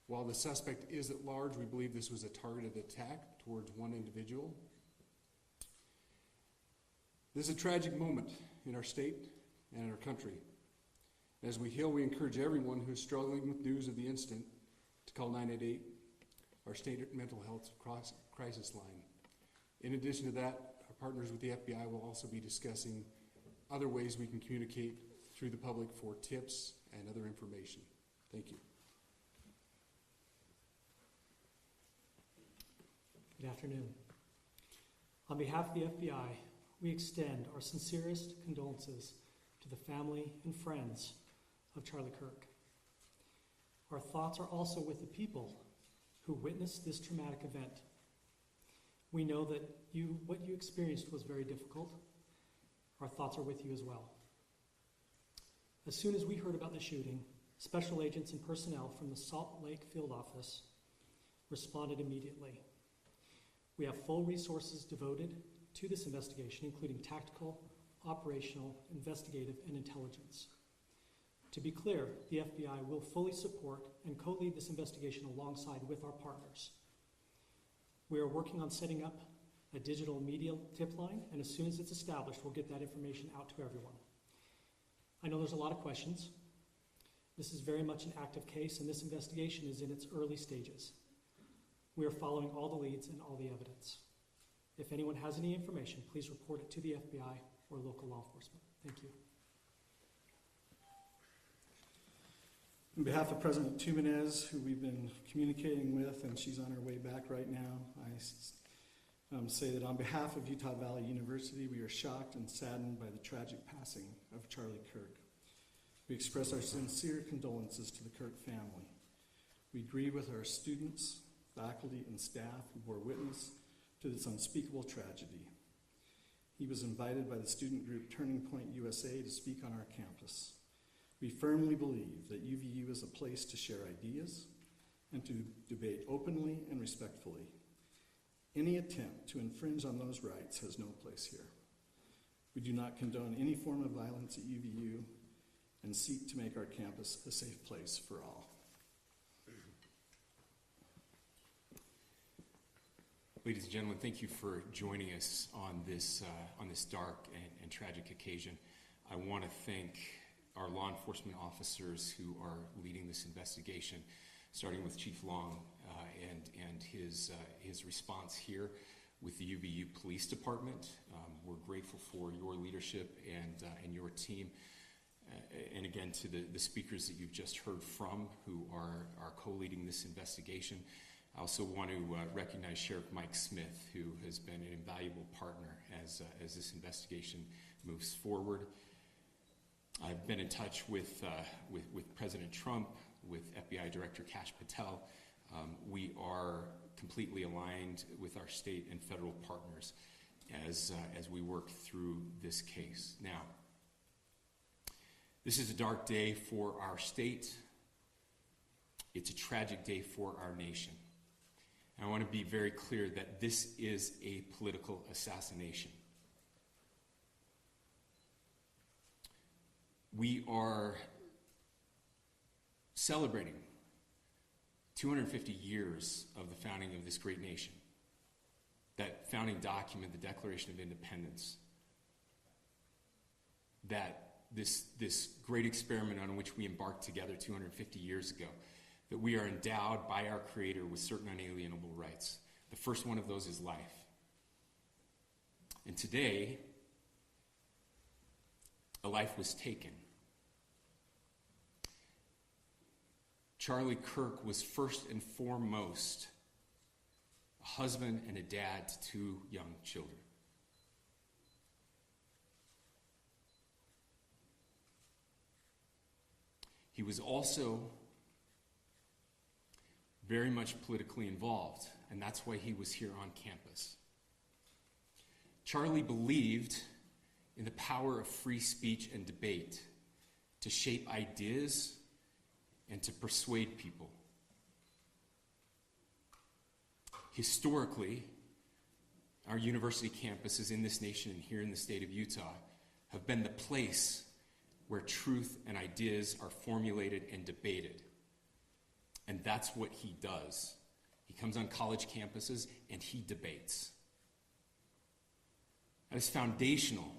While the suspect is at large, we believe this was a targeted attack towards one individual. This is a tragic moment in our state and in our country. As we heal, we encourage everyone who is struggling with news of the incident to call 988, our state mental health crisis line. In addition to that, our partners with the FBI will also be discussing other ways we can communicate through the public for tips and other information. Thank you. Good afternoon. On behalf of the FBI, we extend our sincerest condolences to the family and friends of Charlie Kirk. Our thoughts are also with the people who witnessed this traumatic event. We know that what you experienced was very difficult. Our thoughts are with you as well. As soon as we heard about the shooting, special agents and personnel from the Salt Lake Field Office responded immediately. We have full resources devoted to this investigation, including tactical, operational, investigative, and intelligence. To be clear, the FBI will fully support and co-lead this investigation alongside with our partners. We are working on setting up a digital media tip line, and as soon as it's established, we'll get that information out to everyone. I know there's a lot of questions. This is very much an active case, and this investigation is in its early stages. We are following all the leads and all the evidence. If anyone has any information, please report it to the FBI or local law enforcement. Thank you. On behalf of President Jimenez, who we've been communicating with, and she's on her way back right now, I say that on behalf of Utah Valley University, we are shocked and saddened by the tragic passing of Charlie Kirk. We express our sincere condolences to the Kirk family. We grieve with our students, faculty, and staff who bore witness to this unspeakable tragedy. He was invited by the student group Turning Point USA to speak on our campus. We firmly believe that UVU is a place to share ideas and to debate openly and respectfully. Any attempt to infringe on those rights has no place here. We do not condone any form of violence at UVU and seek to make our campus a safe place for all. Ladies and gentlemen, thank you for joining us on this dark and tragic occasion. I want to thank our law enforcement officers who are leading this investigation, starting with Chief Long and his response here with the UVU Police Department. We're grateful for your leadership and your team. And again, to the speakers that you've just heard from who are co-leading this investigation. I also want to recognize Sheriff Mike Smith, who has been an invaluable partner as this investigation moves forward. I've been in touch with President Trump, with FBI Director Kash Patel. We are completely aligned with our state and federal partners as we work through this case. Now, this is a dark day for our state. It's a tragic day for our nation. And I want to be very clear that this is a political assassination. We are celebrating 250 years of the founding of this great nation. That founding document, the Declaration of Independence, that this great experiment on which we embarked together 250 years ago, that we are endowed by our Creator with certain unalienable rights. The first one of those is life. And today, a life was taken. Charlie Kirk was first and foremost a husband and a dad to two young children. He was also very much politically involved, and that's why he was here on campus. Charlie believed in the power of free speech and debate to shape ideas and to persuade people. Historically, our university campuses in this nation and here in the state of Utah have been the place where truth and ideas are formulated and debated. And that's what he does. He comes on college campuses and he debates. That is foundational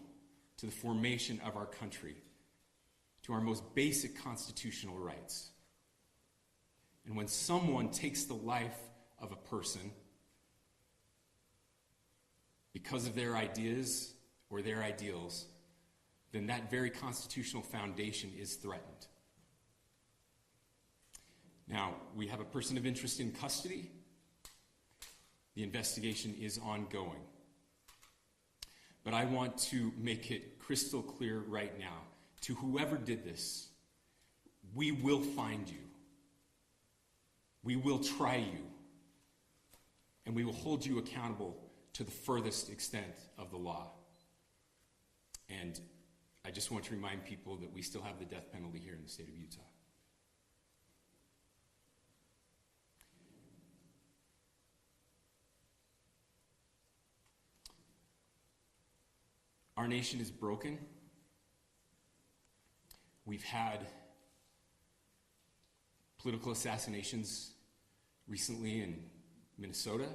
to the formation of our country, to our most basic constitutional rights. And when someone takes the life of a person because of their ideas or their ideals, then that very constitutional foundation is threatened. Now, we have a person of interest in custody. The investigation is ongoing. But I want to make it crystal clear right now, to whoever did this, we will find you. We will try you. And we will hold you accountable to the furthest extent of the law. And I just want to remind people that we still have the death penalty here in the state of Utah. Our nation is broken. We've had political assassinations recently in Minnesota.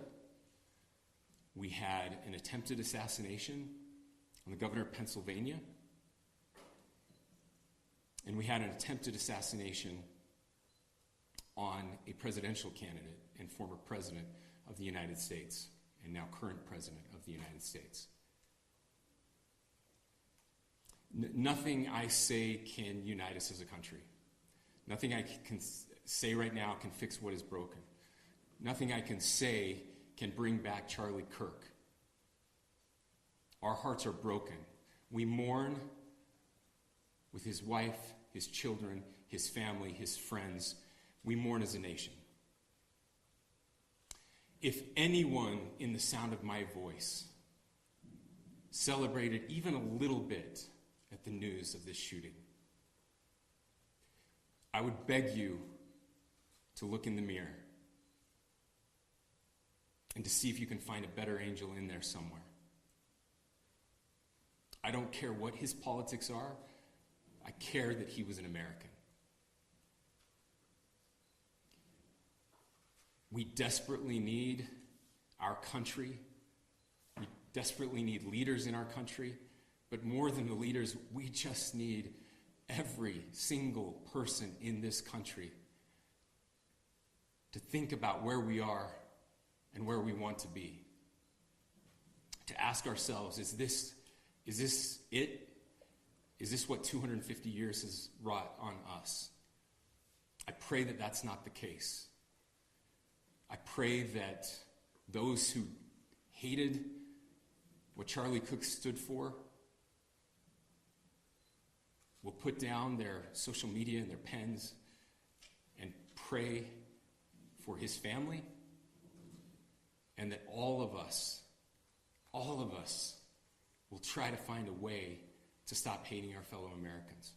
We had an attempted assassination on the governor of Pennsylvania. And we had an attempted assassination on a presidential candidate and former president of the United States, and now current president of the United States. Nothing I say can unite us as a country. Nothing I can say right now can fix what is broken. Nothing I can say can bring back Charlie Kirk. Our hearts are broken. We mourn with his wife, his children, his family, his friends. We mourn as a nation. If anyone in the sound of my voice celebrated even a little bit at the news of this shooting, I would beg you to look in the mirror and to see if you can find a better angel in there somewhere. I don't care what his politics are. I care that he was an American. We desperately need our country. We desperately need leaders in our country But more than the leaders, we just need every single person in this country to think about where we are and where we want to be. To ask ourselves, is this it? Is this what 250 years has wrought on us? I pray that that's not the case. I pray that those who hated what Charlie Kirk stood for will put down their social media and their pens and pray for his family, and that all of us will try to find a way to stop hating our fellow Americans.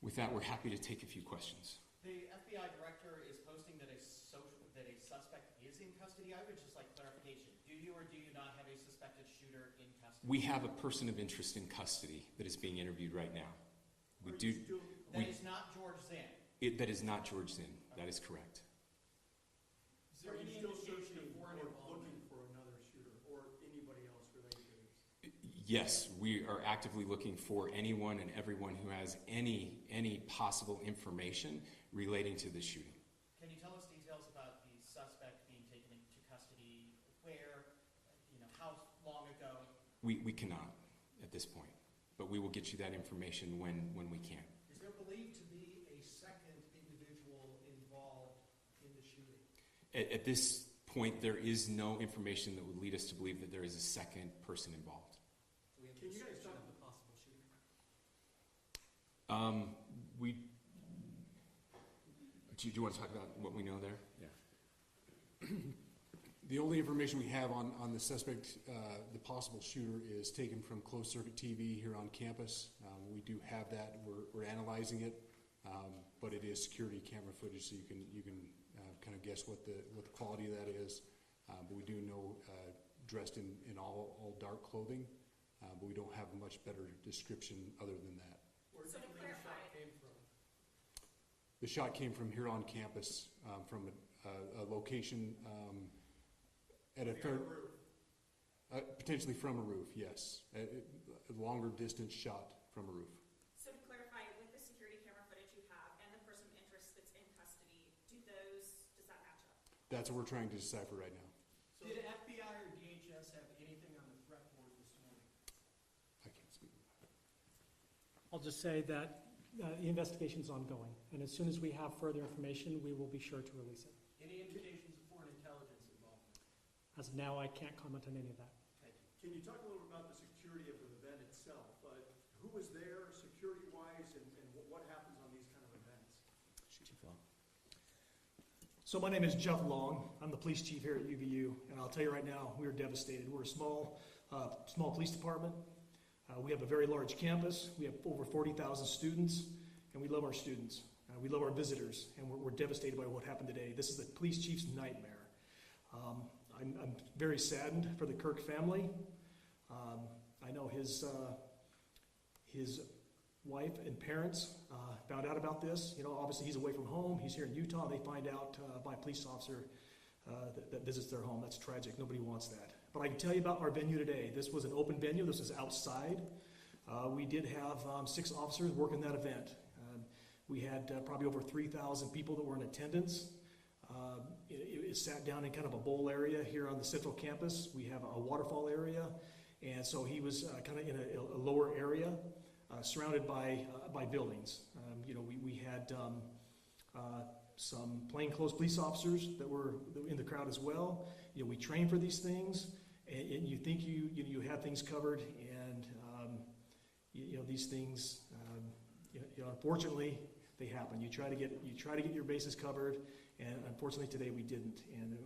With that, we're happy to take a few questions. The FBI director is posting that a suspect is in custody. I would just like clarification. Do you or do you not have a suspected shooter in custody? We have a person of interest in custody that is being interviewed right now. We do. That is not George Zinn. That is not George Zinn. That is correct. Is there any indication of foreign involvement? Looking for another shooter or anybody else related to this? Yes, we are actively looking for anyone and everyone who has any possible information relating to this shooting. Can you tell us details about the suspect being taken into custody? Where? How long ago? We cannot at this point, but we will get you that information when we can. Is there believed to be a second individual involved in the shooting? At this point, there is no information that would lead us to believe that there is a second person involved. Can you guys talk about the possible shooter? Do you want to talk about what we know there? Yeah. The only information we have on the suspect, the possible shooter, is taken from closed circuit TV here on campus. We do have that. We're analyzing it, but it is security camera footage, so you can kind of guess what the quality of that is. But we do know dressed in all dark clothing, but we don't have a much better description other than that. Where do you think the shot came from? The shot came from here on campus, from a location at a third, potentially from a roof. Yes, a longer distance shot from a roof. So to clarify, with the security camera footage you have and the person of interest that's in custody, does that match up? That's what we're trying to decipher right now. So did FBI or DHS have anything on the threat board this morning? I can't speak to that. I'll just say that the investigation is ongoing, and as soon as we have further information, we will be sure to release it. Any indications of foreign intelligence involvement? As of now, I can't comment on any of that. Thank you. Can you talk a little bit about the security of the event itself? Who was there security-wise, and what happens on these kind of events? Chief Long. So my name is Jeff Long. I'm the police chief here at UVU, and I'll tell you right now, we are devastated. We're a small police department. We have a very large campus. We have over 40,000 students, and we love our students. We love our visitors, and we're devastated by what happened today. This is the police chief's nightmare. I'm very saddened for the Kirk family. I know his wife and parents found out about this. Obviously he's away from home. He's here in Utah. They find out by a police officer that visits their home. That's tragic. Nobody wants that. But I can tell you about our venue today. This was an open venue. This was outside. We did have 6 officers working that event. We had probably over 3,000 people that were in attendance. It sat down in kind of a bowl area here on the central campus. We have a waterfall area, and so he was kind of in a lower area, surrounded by buildings. We had some plainclothes police officers that were in the crowd as well. We train for these things, and you think you have things covered, and these things, unfortunately, they happen. You try to get your bases covered, and unfortunately today we didn't. And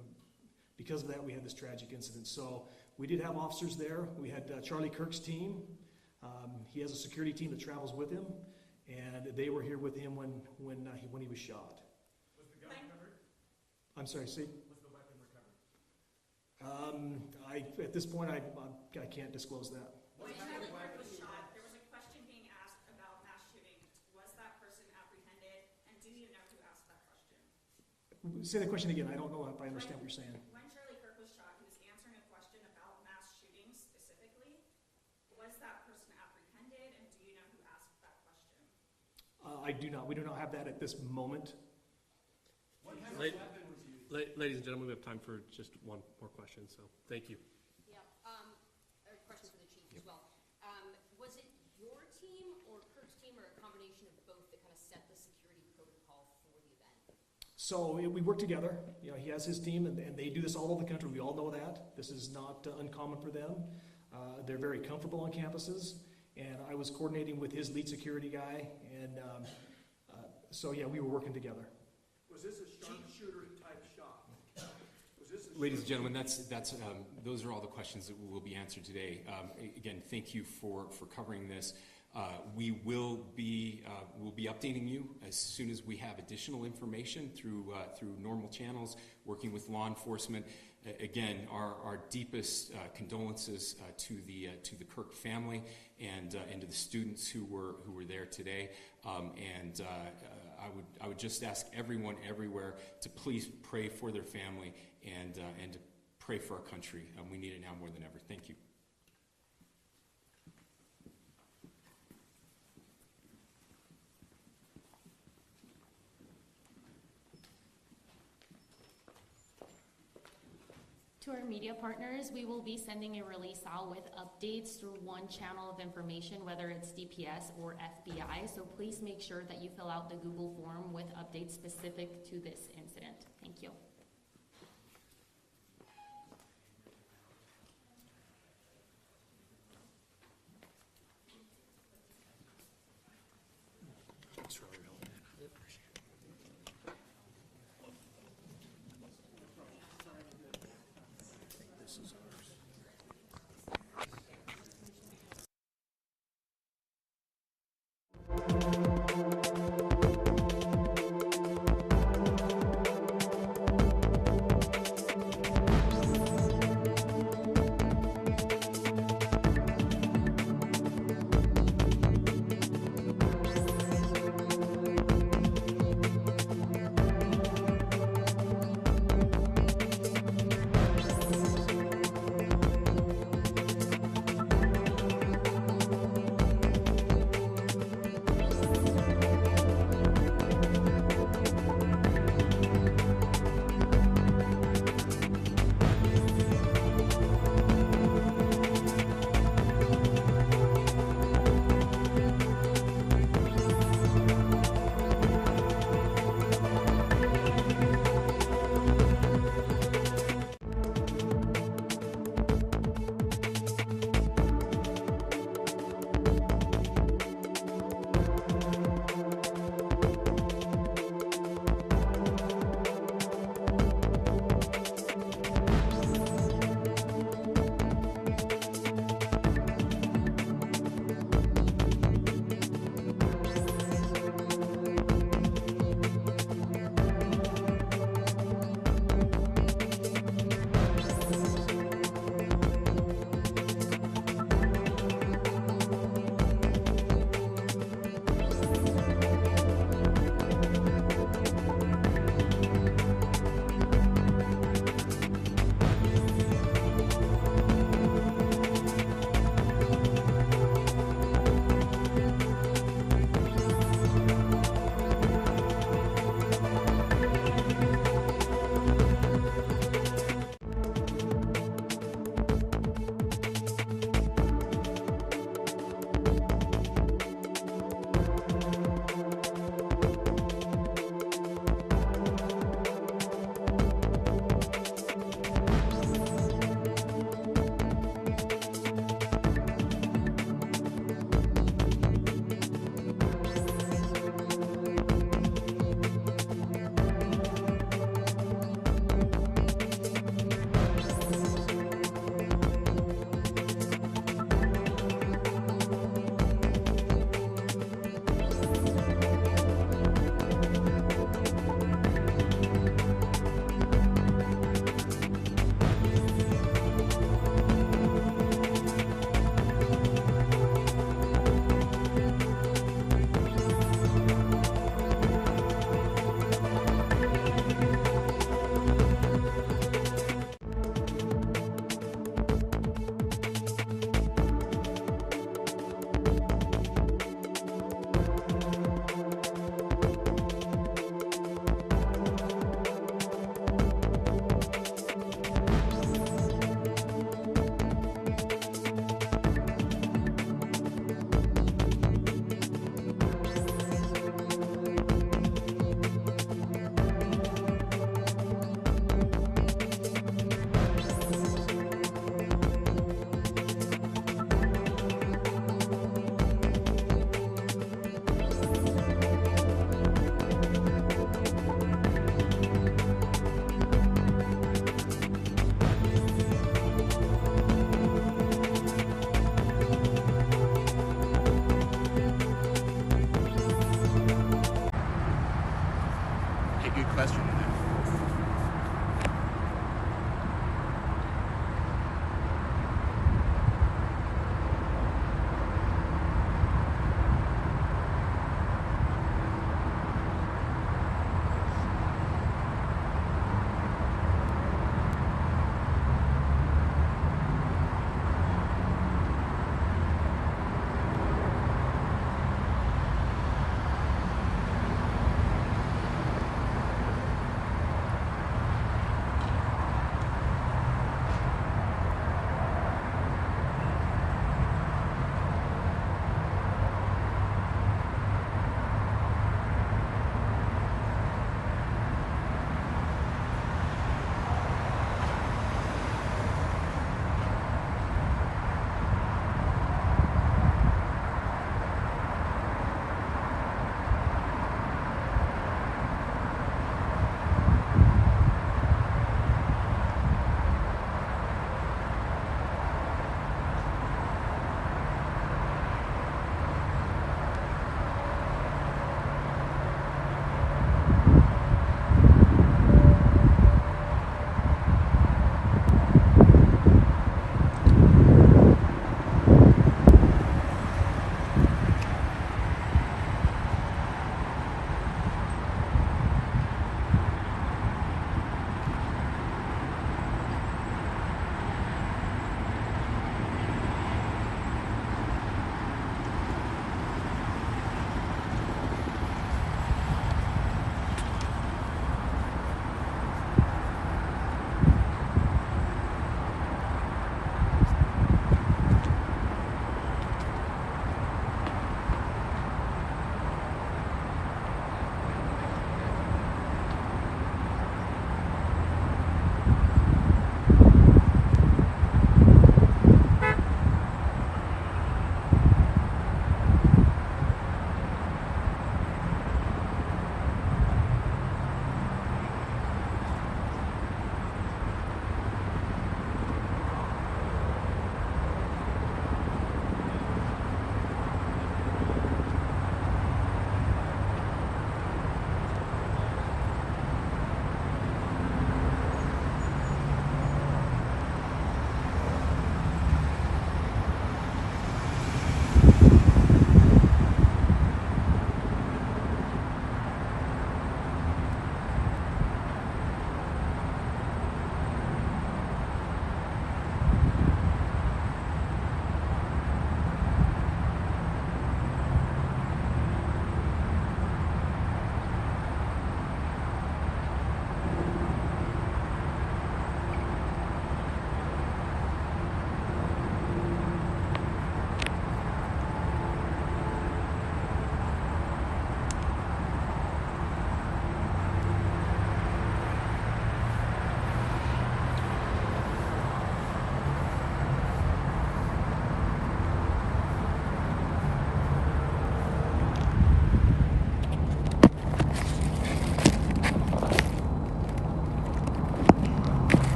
because of that, we had this tragic incident. So we did have officers there. We had Charlie Kirk's team. He has a security team that travels with him, and they were here with him when he was shot. Was the gun recovered? I'm sorry, see? Was the weapon recovered? At this point, I can't disclose that. When Charlie Kirk was shot, there was a question being asked about mass shootings. Was that person apprehended, and do you know who asked that question? Say the question again. I don't know if I understand what you're saying. When Charlie Kirk was shot, he was answering a question about mass shootings specifically. Was I do not. We do not have that at this moment. Ladies and gentlemen, we have time for just one more question, so thank you. Yeah, a question for the chief as well. Was it your team or Kirk's team or a combination of both that kind of set the security protocol for the event? So we work together. You know, he has his team, and they do this all over the country. We all know that. This is not uncommon for them. They're very comfortable on campuses, and I was coordinating with his lead security guy, and so yeah, we were working together. Was this a sharpshooter type shot? Ladies and gentlemen, those are all the questions that will be answered today. Again, thank you for covering this. We will be updating you as soon as we have additional information through normal channels, working with law enforcement. Again, our deepest condolences to the Kirk family and to the students who were there today. I would just ask everyone everywhere to please pray for their family and to pray for our country. We need it now more than ever. Thank you. To our media partners, we will be sending a release out with updates through one channel of information, whether it's DPS or FBI. So please make sure that you fill out the Google form with updates specific to this incident. Thank you.